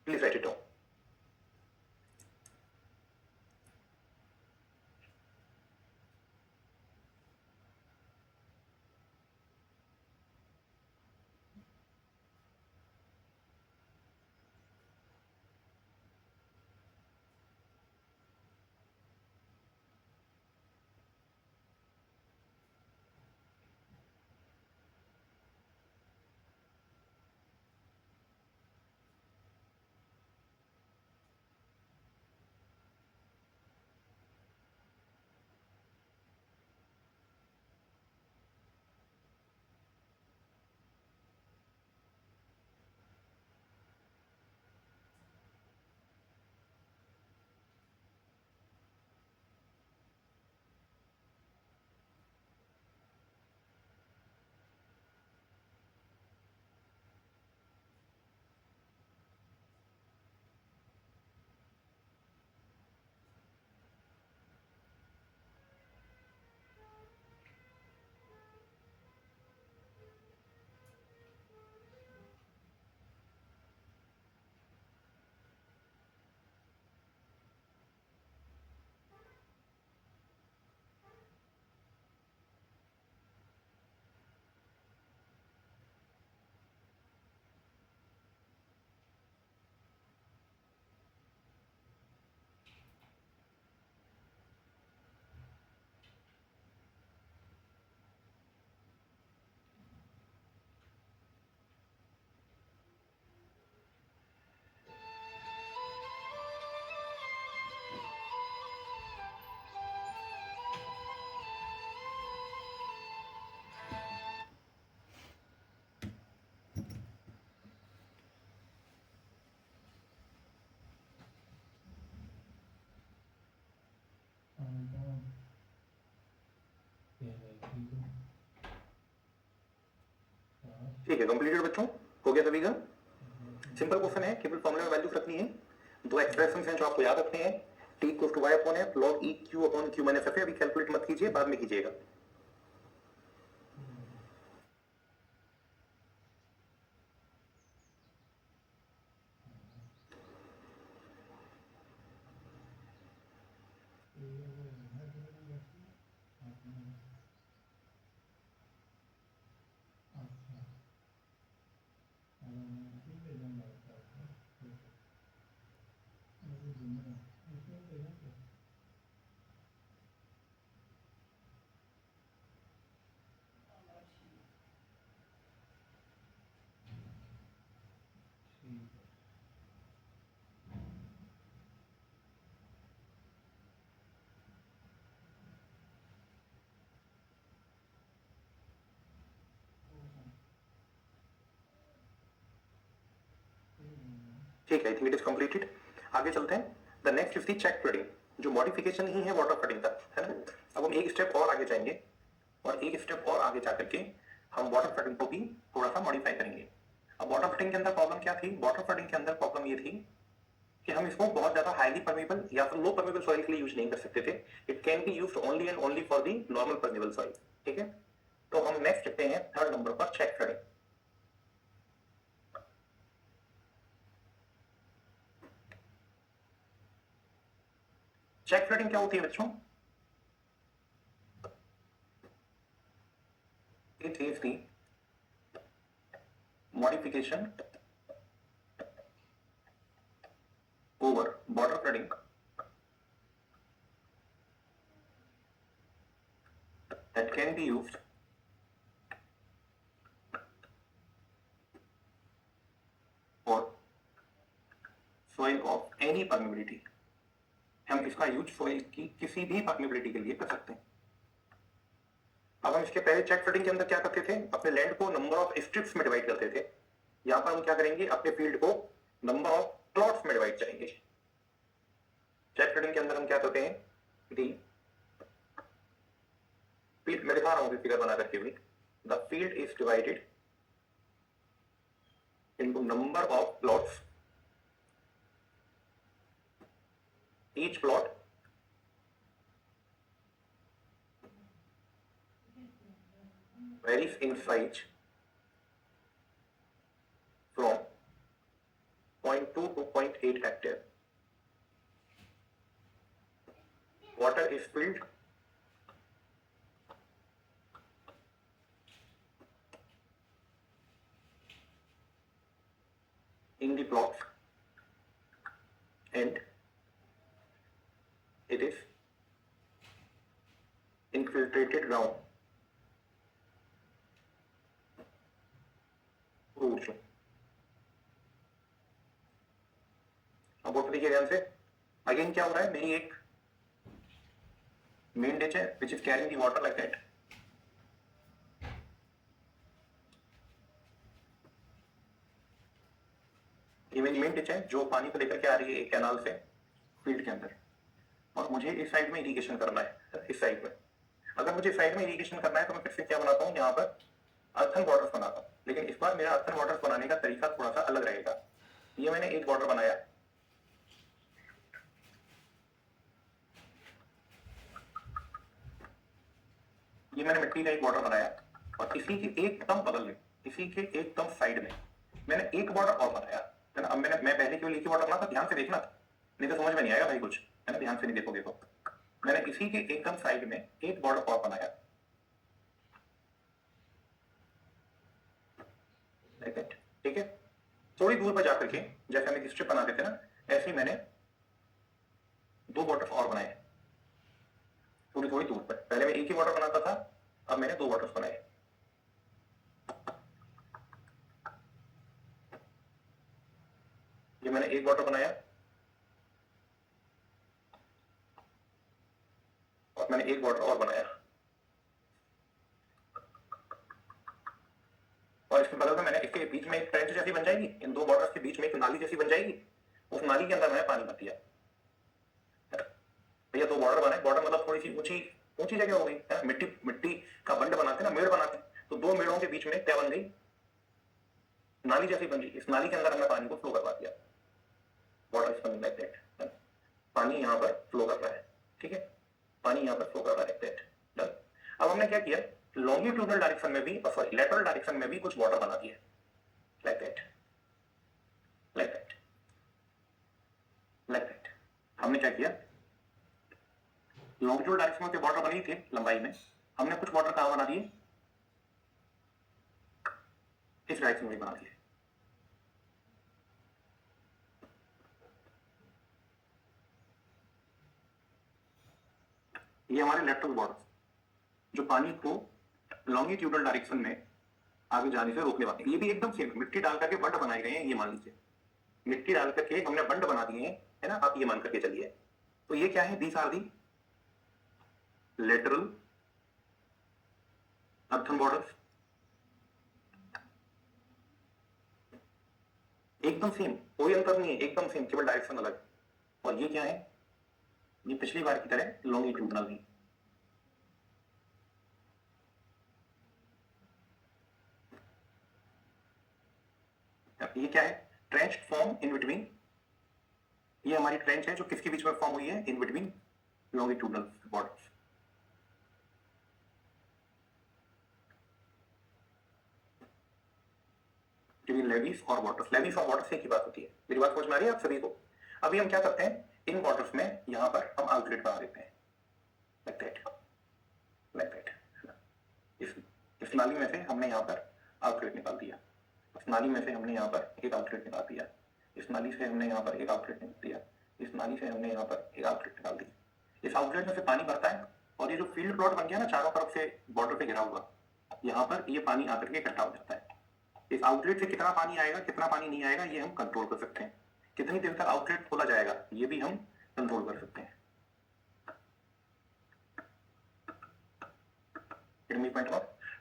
प्लीज राइट इट डाउन। ठीक है, कंप्लीटेड बच्चों, हो गया सभी का। सिंपल क्वेश्चन है, केवल फॉर्मूले में वैल्यूज रखनी है। दो एक्सप्रेशंस हैं जो आपको याद रखने हैं, t equal to y upon f log e q upon q minus f। अभी कैलकुलेट मत कीजिए, बाद में कीजिएगा। ठीक है, I think it is completed. आगे चलते हैं। The next is the check flooding, जो मॉडिफिकेशन ही है वाटर फ्लडिंग का, है ना। अब हम एक स्टेप और आगे जाएंगे और एक स्टेप और आगे जाकर के हम वाटर फ्लडिंग को भी थोड़ा सा मॉडिफाई करेंगे। अब वाटर फ्लडिंग के अंदर प्रॉब्लम क्या थी? वाटर फ्लडिंग के अंदर प्रॉब्लम ये थी कि हम इसको बहुत ज्यादा हाईली परमेबल या फिर लो परमेबल सॉइल के लिए यूज नहीं कर सकते थे। It can be used only and only for the normal permeable soil. ठीक है, तो हम नेक्स्ट चलते हैं थर्ड नंबर पर, चेक फ्लडिंग। चेक फ्लडिंग क्या होती है बच्चों? It is the modification over border flooding that can be used for soil of any permeability। हम इसका यूज सोइल की किसी भी परमेबिलिटी के लिए कर सकते हैं। अब हम इसके पहले चेक फ्लडिंग के अंदर क्या करते थे? अपने लैंड को नंबर ऑफ स्ट्रिप्स में डिवाइड करते थे। यहां पर हम क्या करेंगे? अपने फील्ड को नंबर ऑफ प्लॉट्स में डिवाइड करेंगे। चेक फ्लडिंग के अंदर हम क्या करते हैं? मैं दिखा रहा हूं फिगर बना करके भी। The field is divided into number of plots. Each plot varies in size from 0.2 to 0.8 hectare. Water is filled in the plots and it is infiltrated down roots। अब बोल देखिए ध्यान से। अगेन क्या हो रहा है? मेरी एक मेन डिच है which is carrying the water like that. ये मेरी मेन डिच है जो पानी को लेकर के आ रही है एक कैनाल से फील्ड के अंदर, और मुझे इस साइड में इरिगेशन करना है। इस साइड में अगर मुझे इस साइड में इरिगेशन करना है तो मैं फिर से क्या बनाता हूँ? यहाँ पर अर्थन बॉर्डर्स बनाता हूँ, लेकिन इस बार मेरा अर्थन बॉर्डर्स बनाने का तरीका थोड़ा सा अलग रहेगा। ये मैंने एक बॉर्डर बनाया, ये मैंने मिट्टी का एक बॉर्डर बनाया, और इसी के एकदम बगल में, इसी के एकदम साइड में मैंने एक बॉर्डर और बनाया, है ना। अब मैं पहले केवल एक ही बॉर्डर बना था, ध्यान से देखना, नहीं तो समझ में नहीं आएगा भाई कुछ, है ना। ध्यान से नहीं देखोगे तो मैंने इसी के एकदम साइड में एक बॉर्डर और बनाया, ठीक है। थोड़ी दूर पर जाकर के जैसे हम एक स्ट्रिप बनाते थे ना, ऐसे ही मैंने दो बॉर्डर और बनाए थोड़ी थोड़ी दूर पर। पहले मैं एक ही बॉर्डर बनाता था, अब मैंने दो बॉर्डर्स बनाए। ये मैंने एक बॉर्डर बनाया और मैंने एक बॉर्डर और बनाया, और इसके बगल में मैंने, इसके बीच में एक ट्रेंच जैसी बन जाएगी, इन दो बॉर्डर्स के बीच में एक नाली जैसी बन जाएगी, उस नाली के अंदर मैंने पानी भर दिया। भैया दो बॉर्डर बनाए, बॉर्डर मतलब थोड़ी सी ऊंची ऊंची जगह हो गई है। मिट्टी मिट्टी का बंड बनाते ना, मेड़ बनाते, तो दो मेड़ों के बीच में क्या बन गई? नाली जैसी बन गई। इस नाली के अंदर हमने पानी को फ्लो करवा दिया। Water is coming like that, पानी यहाँ पर फ्लो कर रहा है, ठीक है, पानी यहाँ पर फ्लो कर रहा है लाइक दैट। अब हमने क्या किया? लॉन्गिट्यूडनल डायरेक्शन में भी, सॉरी लेटरल डायरेक्शन में भी कुछ वाटर बना दिया like that, like that, like that. हमने क्या किया? लॉन्गिट्यूडनल डायरेक्शन में वाटर बने थे लंबाई में, हमने कुछ वाटर कहां बना दिए? इस डायरेक्शन में बना दिए। ये हमारे लेटरल बॉर्डर जो पानी को लॉन्गिट्यूडनल डायरेक्शन में आगे जाने से रोकने वाले। ये भी एकदम सेम मिट्टी डाल करके बंड बनाए गए हैं। ये मान लीजिए मिट्टी डाल करके हमने बंड बना दिए हैं, है ना। आप ये मान करके चलिए, तो ये क्या है? These are the lateral earthen borders. एकदम सेम, कोई अंतर नहीं है, एकदम सेम, केवल डायरेक्शन अलग। और ये क्या है, ये पिछली बार की तरह लॉन्गिट्यूडनल है। ये क्या है, ट्रेंच फॉर्म इन बिटवीन, ये हमारी ट्रेंच है जो किसके बीच में फॉर्म हुई है, in between longitudinal borders. Levees और वाटर्स, लेविस और वाटर्स से की बात होती है। मेरी बात समझ में आ रही है आप सभी को? अभी हम क्या करते हैं, इन वाटर्स में यहां पर हम आउटलेट बना देते हैं, लाइक दैट, लाइक दैट। इस नाली में से हमने यहाँ पर आउटलेट निकाल दिया, इस नाली में से हमने यहाँ पर एक आउटलेट निकाल दिया, इस नाली से हमने यहाँ पर एक आउटलेट निकाल दिया, इस नाली से हमने यहाँ पर एक आउटलेट निकाल दी। इस आउटलेट में से पानी भरता है और ये जो फील्ड प्लॉट बन गया ना चारों तरफ से बॉर्डर पे घिरा हुआ, यहाँ पर ये पानी आकर के इकट्ठा हो जाता है। इस आउटलेट से कितना पानी आएगा कितना पानी नहीं आएगा ये हम कंट्रोल कर सकते हैं। कितनी देर तक आउटलेट खोला जाएगा ये भी हम कंट्रोल कर सकते हैं।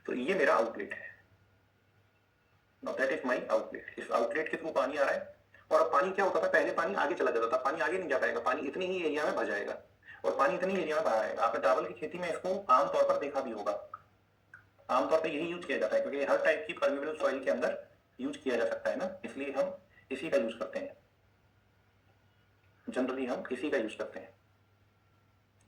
तो ये मेरा आउटलेट है, दैट इज माई आउटलेट। इस आउटलेट के थ्रू पानी आ रहा है और अब पानी क्या होता था, पहले पानी आगे चला जाता था, पानी आगे नहीं जा पाएगा, पानी इतनी ही एरिया में भर जाएगा और पानी इतनी एरिया में बाहर आएगा। आपने चावल की खेती में इसको आमतौर पर देखा भी होगा, आमतौर पर यही यूज किया जाता है क्योंकि हर टाइप की परमेबल सॉइल के अंदर यूज किया जा सकता है ना, इसलिए हम इसी का यूज करते हैं, जनरली हम इसी का यूज करते हैं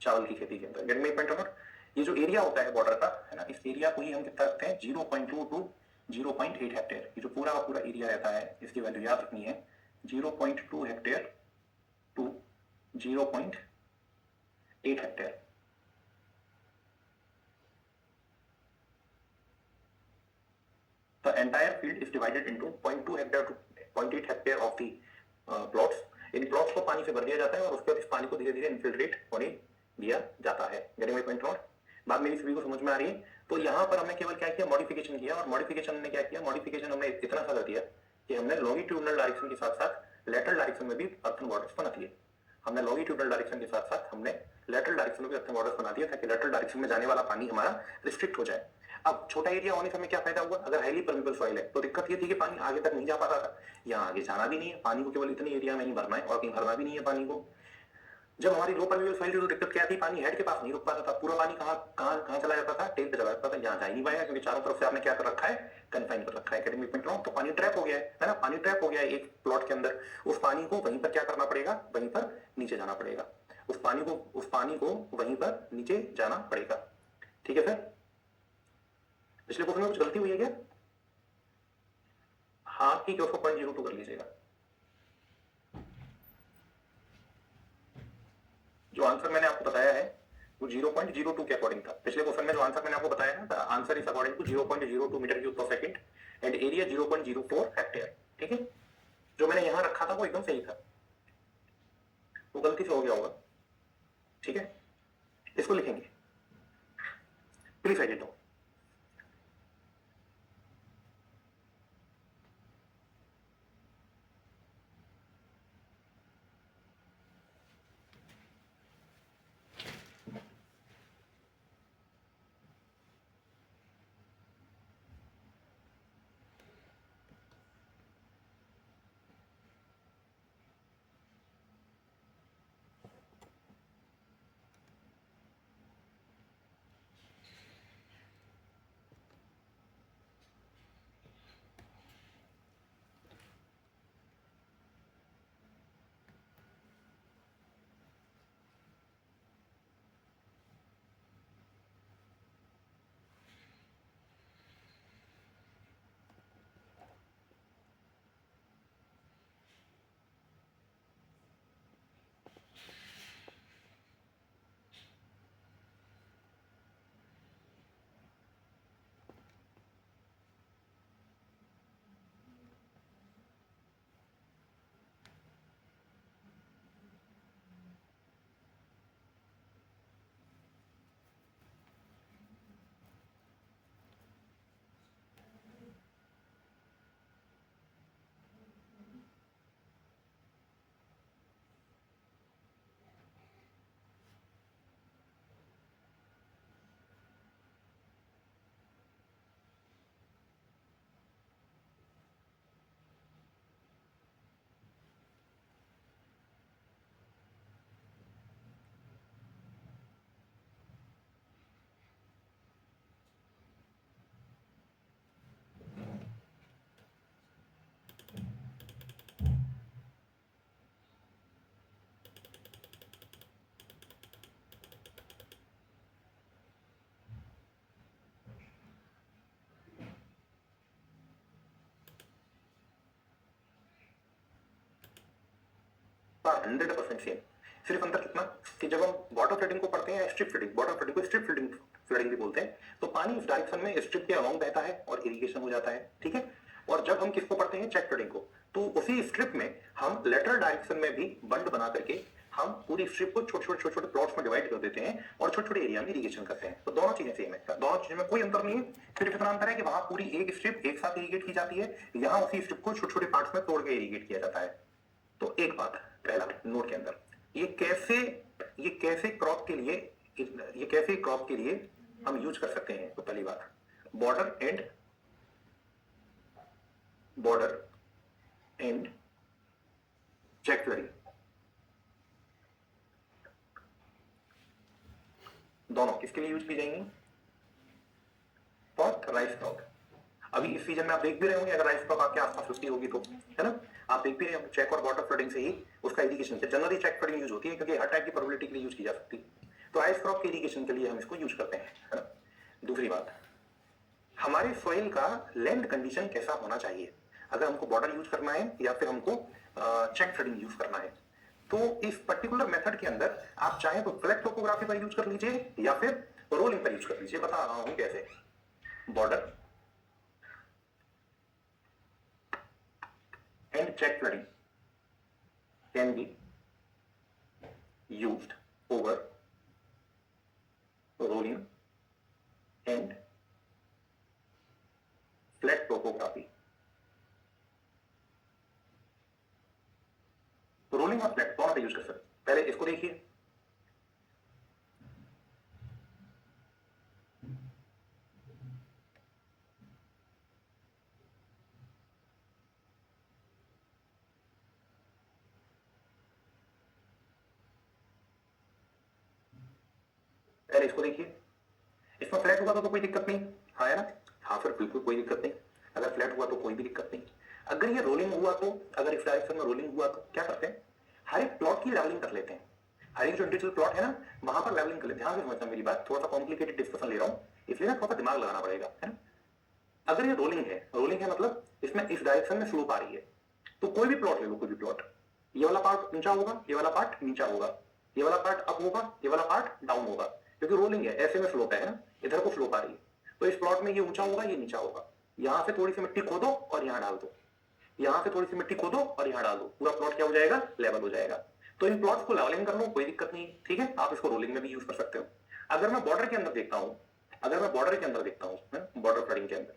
चावल की खेती के अंदर। Get me point over? ये जो एरिया होता है बॉर्डर का है ना, इस एरिया को ही हम कितना रखते हैं, 0.2 टू 0.8 हेक्टेयर। ये जो पूरा का पूरा एरिया रहता है इसकी वैल्यू याद रखनी है, 0.2 hectare to 0.8 hectare. The entire field is divided into 0.2 hectare to 0.8 hectare of the plots. In plots को पानी से भर दिया जाता है और उसके बाद इस पानी को धीरे धीरे इन्फिल्ट्रेट होने दिया जाता है। Getting my point out? बात मेरी सभी को समझ में आ रही है? तो यहाँ पर हमने केवल क्या किया, मॉडिफिकेशन किया। और मॉडिफिकेशन ने क्या किया, मॉडिफिकेशन हमने इतना सा कर दिया कि हमने लॉन्गिट्यूडनल डायरेक्शन के साथ साथ लेटरल डायरेक्शन में भी अर्थन बॉर्डर्स बना दिए। हमने लॉन्गिट्यूडनल डायरेक्शन के साथ साथ हमने लेटरल डायरेक्शन में भी अर्थन बॉर्डर्स बना दिए ताकि लेटरल डायरेक्शन में जाने वाला पानी हमारा रिस्ट्रिक्ट हो जाए। अब छोटा एरिया होने से हमें क्या फायदा हुआ, अगर हाईली परमेबल सॉइल है तो दिक्कत ये थी कि पानी आगे तक नहीं जा पाता था, यहाँ आगे जाना भी नहीं है, पानी को केवल इतनी एरिया में ही भरना है और कहीं भरना भी नहीं है पानी को। जब हमारी लो परमेबल सॉइल थी तो दिक्कत क्या थी, पानी हेड के पास नहीं रुक पाता था, पूरा पानी कहाँ कहाँ कहाँ चला जाता था, टेल पे चला जाता था, यहाँ जा ही नहीं पाएगा क्योंकि चारों तरफ से आपने क्या कर रखा है, कन्फाइन कर रखा है। एकेडमिक पॉइंट रॉन्ग, तो पानी ट्रैप हो गया है ना, पानी ट्रैप हो गया है एक प्लॉट के अंदर। उस पानी को वहीं पर क्या करना पड़ेगा, वहीं पर नीचे जाना पड़ेगा, उस पानी को वहीं पर नीचे जाना पड़ेगा। ठीक है सर? पिछले क्वेश्चन में कुछ गलती हुई है क्या? हाँ ठीक है, उसको 0.02 कर लीजिएगा। जो आंसर मैंने आपको बताया है वो 0.02 के अकॉर्डिंग था। पिछले क्वेश्चन में जो आंसर मैंने आपको बताया ना, answer is according to 0.02 metre cube per second and area 0.04 hectare. ठीक है, जो मैंने यहां रखा था वो एकदम सही था, वो गलती से हो गया होगा। ठीक है, इसको लिखेंगे please write it down. 100% same. सिर्फ अंतर कितना कि जब हम वाटर फ्लडिंग को पढ़ते हैं स्ट्रिप फ्लडिंग, वाटर फ्लडिंग को स्ट्रिप फ्लडिंग फ्लडिंग भी बोलते हैं, तो पानी इस डायरेक्शन में स्ट्रिप के अलोंग बहता है और इरिगेशन हो जाता है, ठीक है। और जब हम किसको पढ़ते हैं चेक फ्लडिंग को, तो उसी स्ट्रिप में हम लेटरल डायरेक्शन में भी बंड बना करके हम पूरी स्ट्रिप को छोटे छोटे प्लॉट्स में डिवाइड कर देते हैं और छोटे छोटे एरिया में इरिगेशन करते हैं। तो दोनों चीजें सेम है, दोनों चीजों में कोई अंतर नहीं है। सिर्फ इतना अंतर है कि वहां पूरी एक स्ट्रिप एक साथ इरिगेट की जाती है, यहाँ उसी स्ट्रिप को छोटे छोटे पार्ट्स में तोड़ के इरिगेट किया जाता है। तो एक बात पहला नोट के अंदर, ये कैसे क्रॉप के लिए हम यूज कर सकते हैं। तो पहली बात बॉर्डर एंड चेक फ्लडिंग दोनों किसके लिए यूज की जाएंगी, फॉर राइस क्रॉप। अभी इस सीजन में आप देख भी रहे होंगे, अगर राइस क्रॉप आपके आसपास उसकी होगी तो, है ना, आप देख भी रहे होंगे चेक और वाटर फ्लडिंग से ही उसका इरिगेशन से जनरली चेक फ्लडिंग यूज होती है क्योंकि हर टाइप की प्रोबेबिलिटी के लिए यूज की जा सकती है। तो राइस क्रॉप के इरिगेशन के लिए हम इसको यूज करते हैं, है ना। दूसरी बात, हमारे सॉइल का लैंड कंडीशन कैसा होना चाहिए, अगर हमको बॉर्डर यूज करना है या फिर हमको चेक फ्लडिंग यूज करना है। तो इस पर्टिकुलर मेथड के अंदर आप चाहें तो फ्लैट टोपोग्राफी पर यूज कर लीजिए या फिर रोलिंग पर यूज कर लीजिए। बता रहा हूं कैसे। Border and check flooding can be used over rolling and flat topography. Rolling और फ्लैट दोनों पे यूज कर सकते। पहले इसको देखिए, इसमें फ्लैट हुआ तो कोई दिक्कत नहीं, हाँ है ना, हाँ फिर बिल्कुल कोई दिक्कत नहीं। अगर फ्लैट हुआ तो कोई भी दिक्कत नहीं। अगर ये रोलिंग हुआ तो, अगर इस डायरेक्शन में रोलिंग हुआ तो क्या करते हैं, हर एक प्लॉट की लेवलिंग कर लेते हैं। हर एक जो इंडिविजुअल प्लॉट है ना वहां पर लेवलिंग कर लेते हैं। ध्यान से समझना मेरी बात, थोड़ा सा कॉम्प्लिकेटेड डिस्कशन ले रहा हूँ इसलिए ना थोड़ा सा दिमाग लगाना पड़ेगा, है ना। अगर ये रोलिंग है मतलब इसमें इस डायरेक्शन में स्लोप आ रही है, तो कोई भी प्लॉट ले लो, कोई भी प्लॉट, ये वाला पार्ट ऊंचा होगा, ये वाला पार्ट नीचा होगा, ये वाला पार्ट अप होगा, ये वाला पार्ट डाउन होगा, क्योंकि रोलिंग है, ऐसे में स्लोप है ना, इधर को स्लोप आ रही है। तो इस प्लॉट में ये ऊंचा होगा, ये नीचा होगा। यहां से थोड़ी सी मिट्टी खोदो और यहां डाल दो, यहां से थोड़ी सी मिट्टी खोदो और यहां डाल दो, पूरा प्लॉट क्या हो जाएगा, लेवल हो जाएगा। तो इन प्लॉट्स को लेवलिंग कर लो, कोई दिक्कत नहीं, ठीक है। आप इसको रोलिंग में भी यूज कर सकते हो। अगर मैं बॉर्डर के अंदर देखता हूं, बॉर्डर फ्लडिंग के अंदर,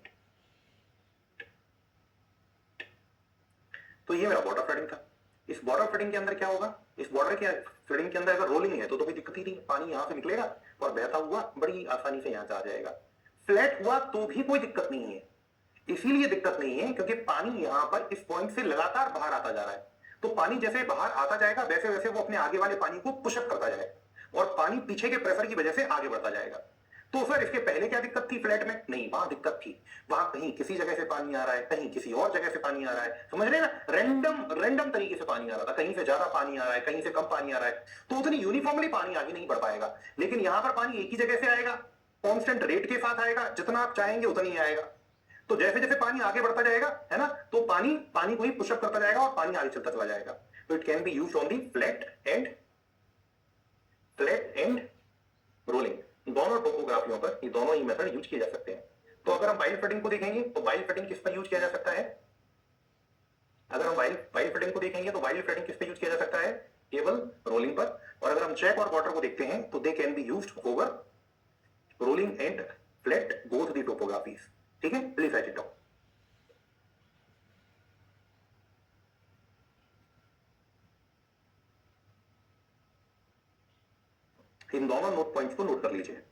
तो ये मेरा बॉर्डर फ्लडिंग था। इस बॉर्डर फ्लडिंग के अंदर क्या होगा, इस बॉर्डर के फ्लडिंग के अंदर अगर रोलिंग है तो कोई दिक्कत ही नहीं, पानी यहां से निकलेगा और बहता हुआ बड़ी आसानी से यहां से आ जाएगा। फ्लैट हुआ तो भी कोई दिक्कत नहीं है, इसीलिए दिक्कत नहीं है क्योंकि पानी यहां पर इस पॉइंट से लगातार बाहर आता जा रहा है। तो पानी जैसे बाहर आता जाएगा वैसे वैसे वो अपने आगे वाले पानी को पुशअप करता जाएगा और पानी पीछे के प्रेशर की वजह से आगे बढ़ता जाएगा। तो सर इसके पहले क्या दिक्कत थी फ्लैट में? नहीं, वहां दिक्कत थी, वहां कहीं किसी जगह से पानी आ रहा है, कहीं किसी और जगह से पानी आ रहा है, समझ रहे ना, रैंडम तरीके से पानी आ रहा था, कहीं से ज्यादा पानी आ रहा है, कहीं से कम पानी आ रहा है, तो उतनी यूनिफॉर्मली पानी आगे नहीं बढ़ पाएगा। लेकिन यहां पर पानी एक ही जगह से आएगा, कांस्टेंट रेट के साथ आएगा, जितना आप चाहेंगे उतना ही आएगा। तो जैसे जैसे पानी आगे बढ़ता जाएगा, है ना, तो पानी को ही पुशअप करता जाएगा और पानी आगे चलता चला जाएगा। तो it can be used on the flat and rolling, दोनों टोपोग्राफियों पर ये दोनों ही मेथड यूज किए जा सकते हैं। तो अगर हम वाइल फ्लडिंग को देखेंगे तो वाइल फ्लडिंग किस पर यूज किया जा सकता है? अगर हम वाइल फ्लडिंग को देखेंगे तो वाइल फ्लडिंग किस पे यूज किया जा सकता है? केवल रोलिंग पर। और अगर हम चेक और वाटर को देखते हैं तो they can be used over rolling and flat both the topographies, ठीक है। Please write it down. इन दोनों नोट पॉइंट्स को नोट कर लीजिए।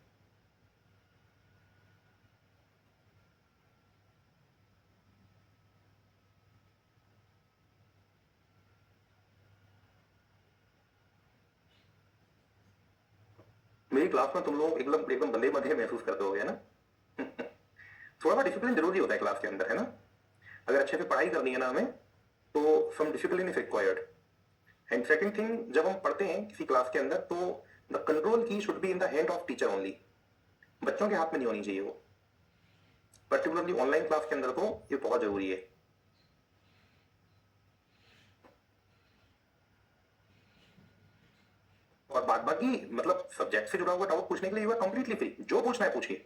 मेरी क्लास में तुम लोग एकदम एकदम बंदे मध्य महसूस करते होगे, है ना। थोड़ा सा डिसिप्लिन जरूरी होता है क्लास के अंदर, है ना। अगर अच्छे से पढ़ाई करनी है ना हमें, तो some discipline is required. And second thing, जब हम पढ़ते हैं किसी क्लास के अंदर तो the control key should be in the hand of teacher only, बच्चों के हाथ में नहीं होनी चाहिए वो। पर्टिकुलरली ऑनलाइन क्लास के अंदर तो ये बहुत जरूरी है। बाद बाकी मतलब सब्जेक्ट से जुड़ा हुआ डाउट पूछने के लिए यू आर कंप्लीटली फ्री, जो पूछना है पूछिए,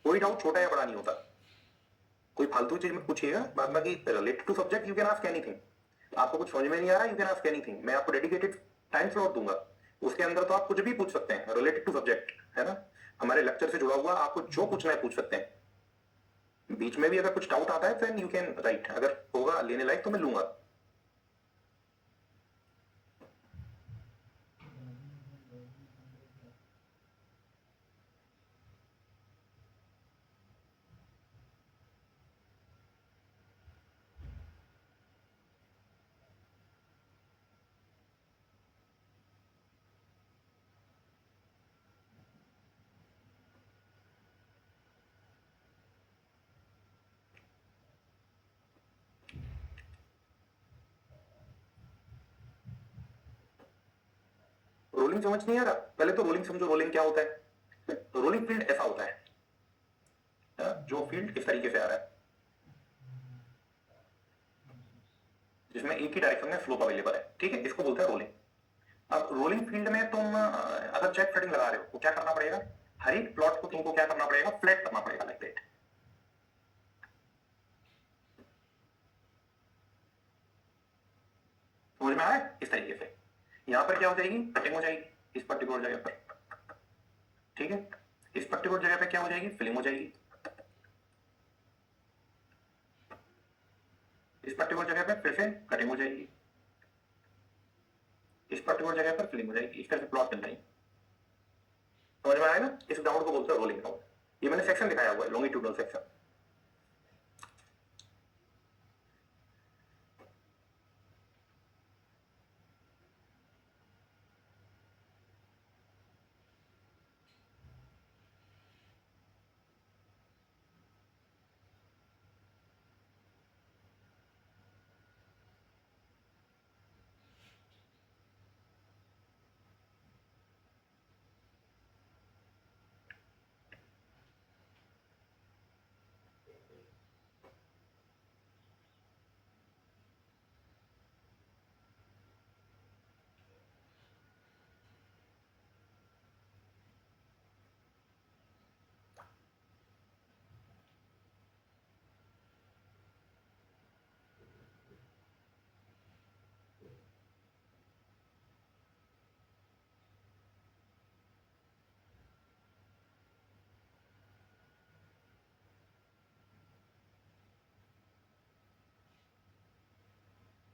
कोई डाउट छोटा या बड़ा नहीं होता, कोई फालतू चीज मत पूछिएगा। बाद बाकी related to subject you can ask anything, आपको कुछ समझ में नहीं आ रहा यू कैन आस्क एनीथिंग, मैं आपको डेडिकेटेड टाइम स्लॉट दूंगा, उसके अंदर तो आप कुछ भी पूछ सकते हैं रिलेटेड टू सब्जेक्ट, है ना, हमारे लेक्चर से जुड़ा हुआ आपको जो पूछना है पूछ सकते हैं। बीच में भी अगर कुछ डाउट आता है देन यू कैन राइट, अगर होगा लेने लायक तो मैं लूंगा। रोलिंग समझ नहीं आ रहा, पहले तो रोलिंग समझो, रोलिंग क्या होता है। रोलिंग फील्ड ऐसा होता है, जो फील्ड इस तरीके से आ रहा है जिसमें एक ही डायरेक्शन में स्लोप अवेलेबल है, ठीक है, इसको बोलते हैं रोलिंग। अब रोलिंग फील्ड में तुम अगर जेट फ्लडिंग लगा रहे हो तो क्या करना पड़ेगा, हर एक प्लॉट को तुमको क्या करना पड़ेगा, फ्लैट करना पड़ेगा लाइक दैट। समझ में आया इस तरीके से। यहां पर क्या हो जाएगी, कटिंग हो जाएगी इस पर्टिकुलर जगह पर, ठीक है, इस पर्टिकुलर जगह पे क्या हो जाएगी, फिलिंग हो जाएगी, इस पर्टिकुलर जगह पे फिर से कटिंग हो जाएगी, इस पर्टिकुलर जगह पर फिलिंग हो जाएगी, इस तरह से प्लॉट बन जाएगी। समझ में आया ना, इस डाउन को बोलते हैं रोलिंग डाउन। ये मैंने सेक्शन दिखाया हुआ है, लॉन्गिट्यूडनल सेक्शन।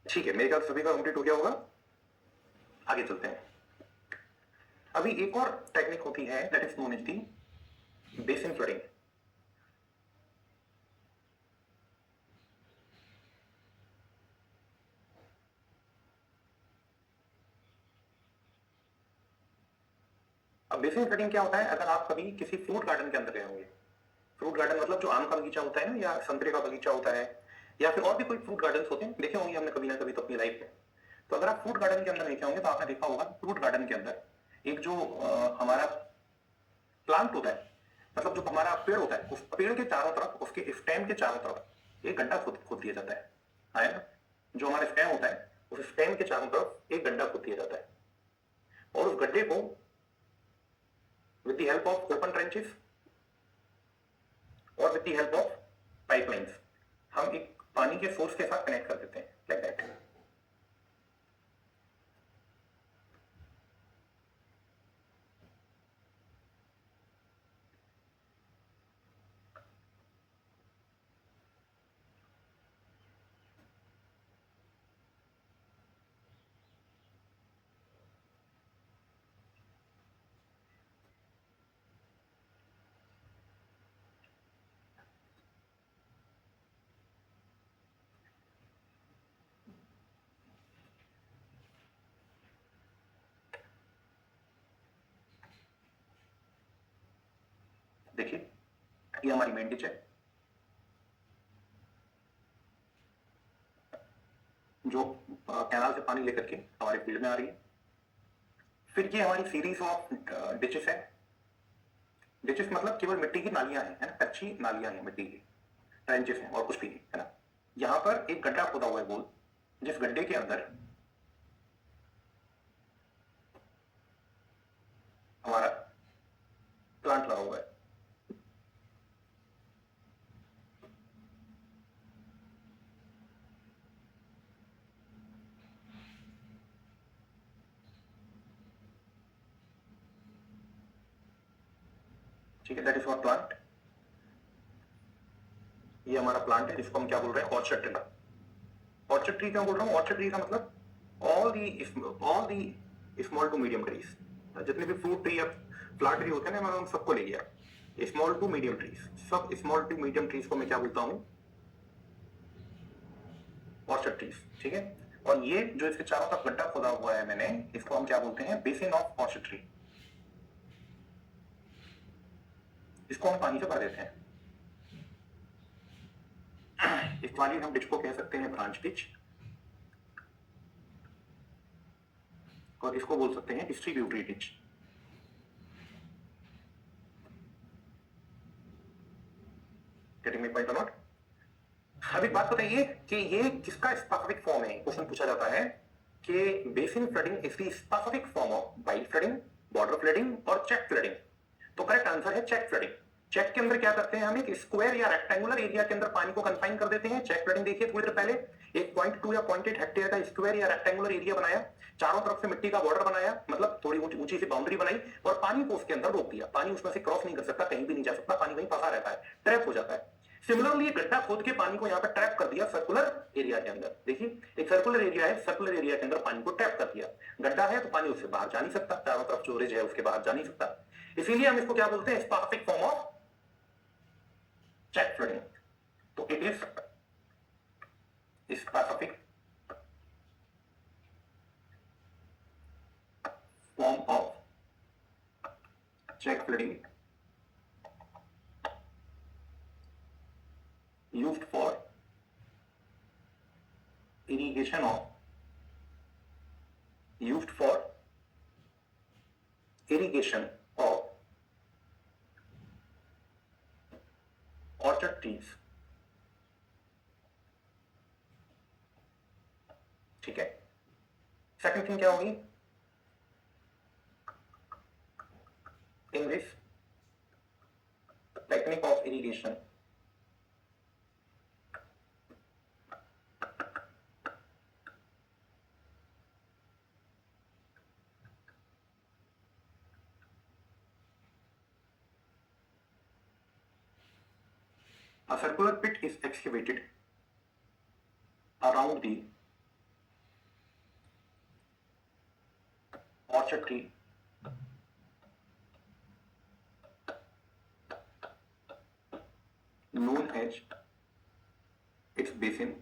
ठीक है, मेरे ख्याल सभी का कंप्लीट हो गया होगा, आगे चलते हैं। अभी एक और टेक्निक होती है that is known as the basin flooding. अब बेसिन फ्लडिंग क्या होता है, अगर आप कभी किसी फ्रूट गार्डन के अंदर गए होंगे, फ्रूट गार्डन मतलब जो आम का बगीचा होता है ना, या संतरे का बगीचा होता है, या फिर और भी कोई फ्रूट गार्डन होते हैं, देखे होंगे हमने कभी ना कभी तो अपनी लाइफ में। तो अगर आप फ्रूट गार्डन के अंदर देखे होंगे तो आपने देखा होगा फ्रूट गार्डन के अंदर एक जो हमारा प्लांट होता है, मतलब जो हमारा पेड़ होता है, उस पेड़ के चारों तरफ, उसके स्टेम के चारों तरफ एक गड्ढा खोद खोद दिया जाता है ना, जो हमारा स्टेम होता है उस स्टेम के चारों तरफ एक गड्ढा खोद दिया जाता है, और उस गड्ढे को with the help of open trenches और with the help of pipelines हम एक पानी के सोर्स के साथ कनेक्ट कर देते हैं लाइक दैट। देखिए ये हमारी मेन डिच है, जो कैनाल से पानी लेकर के हमारे फील्ड में आ रही है। फिर ये हमारी सीरीज ऑफ डिचेस है, डिचेस मतलब केवल मिट्टी की नालियां हैं, है ना, कच्ची नालियां हैं मिट्टी की, ट्रेंचेस हैं और कुछ भी नहीं, है ना। यहां पर एक गड्ढा खोदा हुआ है गोल, जिस गड्ढे के अंदर ठीक है, दैट इज फॉर प्लांट। ये हमारा प्लांट है जिसको हम क्या बोल रहे हैं, ऑर्चर्ड ट्री। ऑर्चर्ड ट्री क्यों बोल रहा हूँ, ऑर्चर्ड ट्री का मतलब all the small to medium trees, जितने भी फ्रूट ट्री या फ्लावर ट्री होते हैं ना, मैंने उन सबको ले लिया। स्मॉल टू मीडियम ट्रीज, सब स्मॉल टू मीडियम ट्रीज को मैं क्या बोलता हूँ, ऑर्चर्ड ट्रीज। ठीक है, और ये जो इसके चारों तरफ गड्ढा खोदा हुआ है मैंने, इसको हम क्या बोलते हैं, बेसिन ऑफ ऑर्चर्ड ट्री। इसको हम पानी से भर देते हैं। इस वाली हम डिच को कह सकते हैं ब्रांच डिच, और इसको बोल सकते हैं distributary ditch. Getting my point और नॉट? अब एक बात बताइए कि ये किसका स्पेसिफिक फॉर्म है। क्वेश्चन पूछा जाता है कि basin flooding is the specific form of wild flooding, border flooding और चेक फ्लडिंग। तो करेक्ट आंसर है चेक फ्लडिंग। चेक के अंदर क्या करते हैं, हम एक स्क्वायर या रेक्टेंगुलर एरिया के अंदर पानी को कंफाइन कर देते हैं। चेक फ्लडिंग देखिए थोड़ी देर पहले, एक 0.2 या 0.8 हेक्टेयर का स्क्वायर या रेक्टेंगुलर एरिया बनाया, चारों तरफ से मिट्टी का बॉर्डर बनाया, मतलब थोड़ी ऊंची सी बाउंड्री बनाई, और पानी को उसके अंदर रोक दिया। पानी उसमें से क्रॉस नहीं कर सकता, कहीं भी नहीं जा सकता, पानी वहीं फंसा रहता है, ट्रैप हो जाता है। सिमिलरली गड्ढा खोद के पानी को यहाँ पर ट्रैप कर दिया सर्कुलर एरिया के अंदर। देखिए एक सर्कुलर एरिया है, सर्कुलर एरिया के अंदर पानी को ट्रैप कर दिया। गड्ढा है तो पानी उससे बाहर जा नहीं सकता, चारों तरफ जो रिज है उसके बाहर जा नहीं सकता, इसीलिए हम इसको क्या बोलते हैं, specific form of check flooding. तो it is specific form of check flooding used for irrigation of orchard trees। ठीक है, सेकंड थिंग क्या होगी, in this technique of irrigation a circular pit is excavated around the orchard tree known as its basin।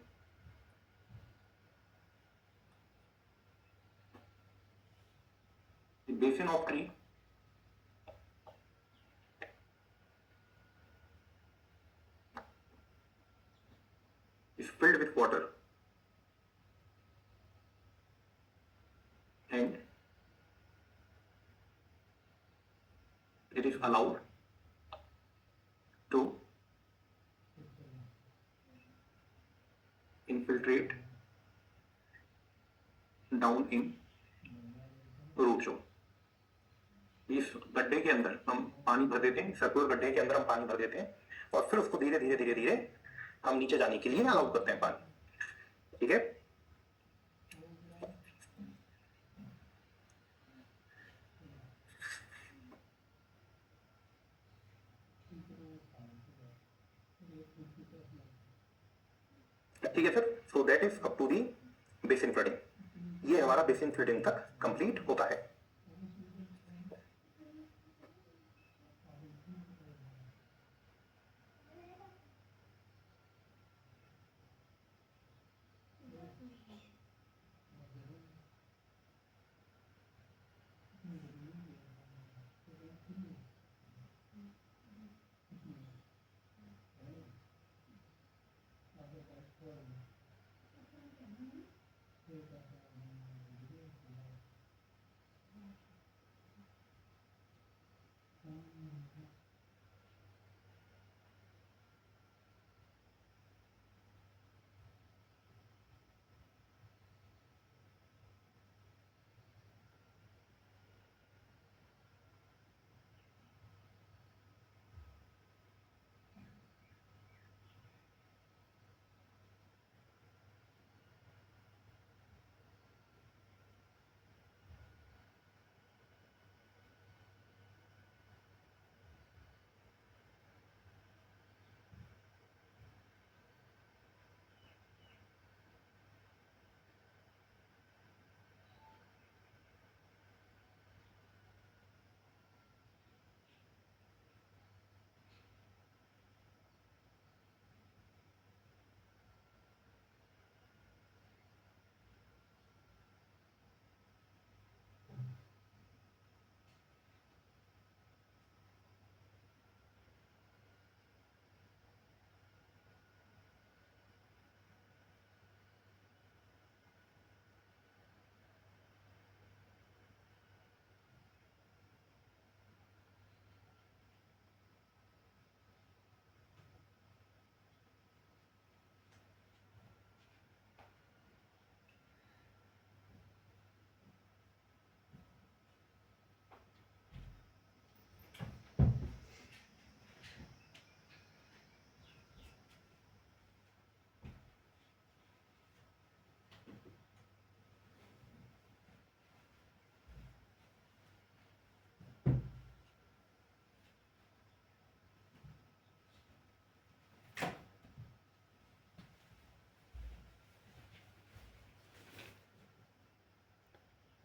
The basin of tree is filled with water and it is allowed to infiltrate down in root zone। इस गड्ढे के अंदर हम पानी भर देते हैं, circular गड्ढे के अंदर हम पानी भर देते हैं, और फिर उसको धीरे धीरे धीरे धीरे हम नीचे जाने के लिए अलाउ करते हैं पानी। ठीक है, ठीक है sir. So that is up to the basin flooding. ये हमारा बेसिन फ्लडिंग तक कंप्लीट होता है।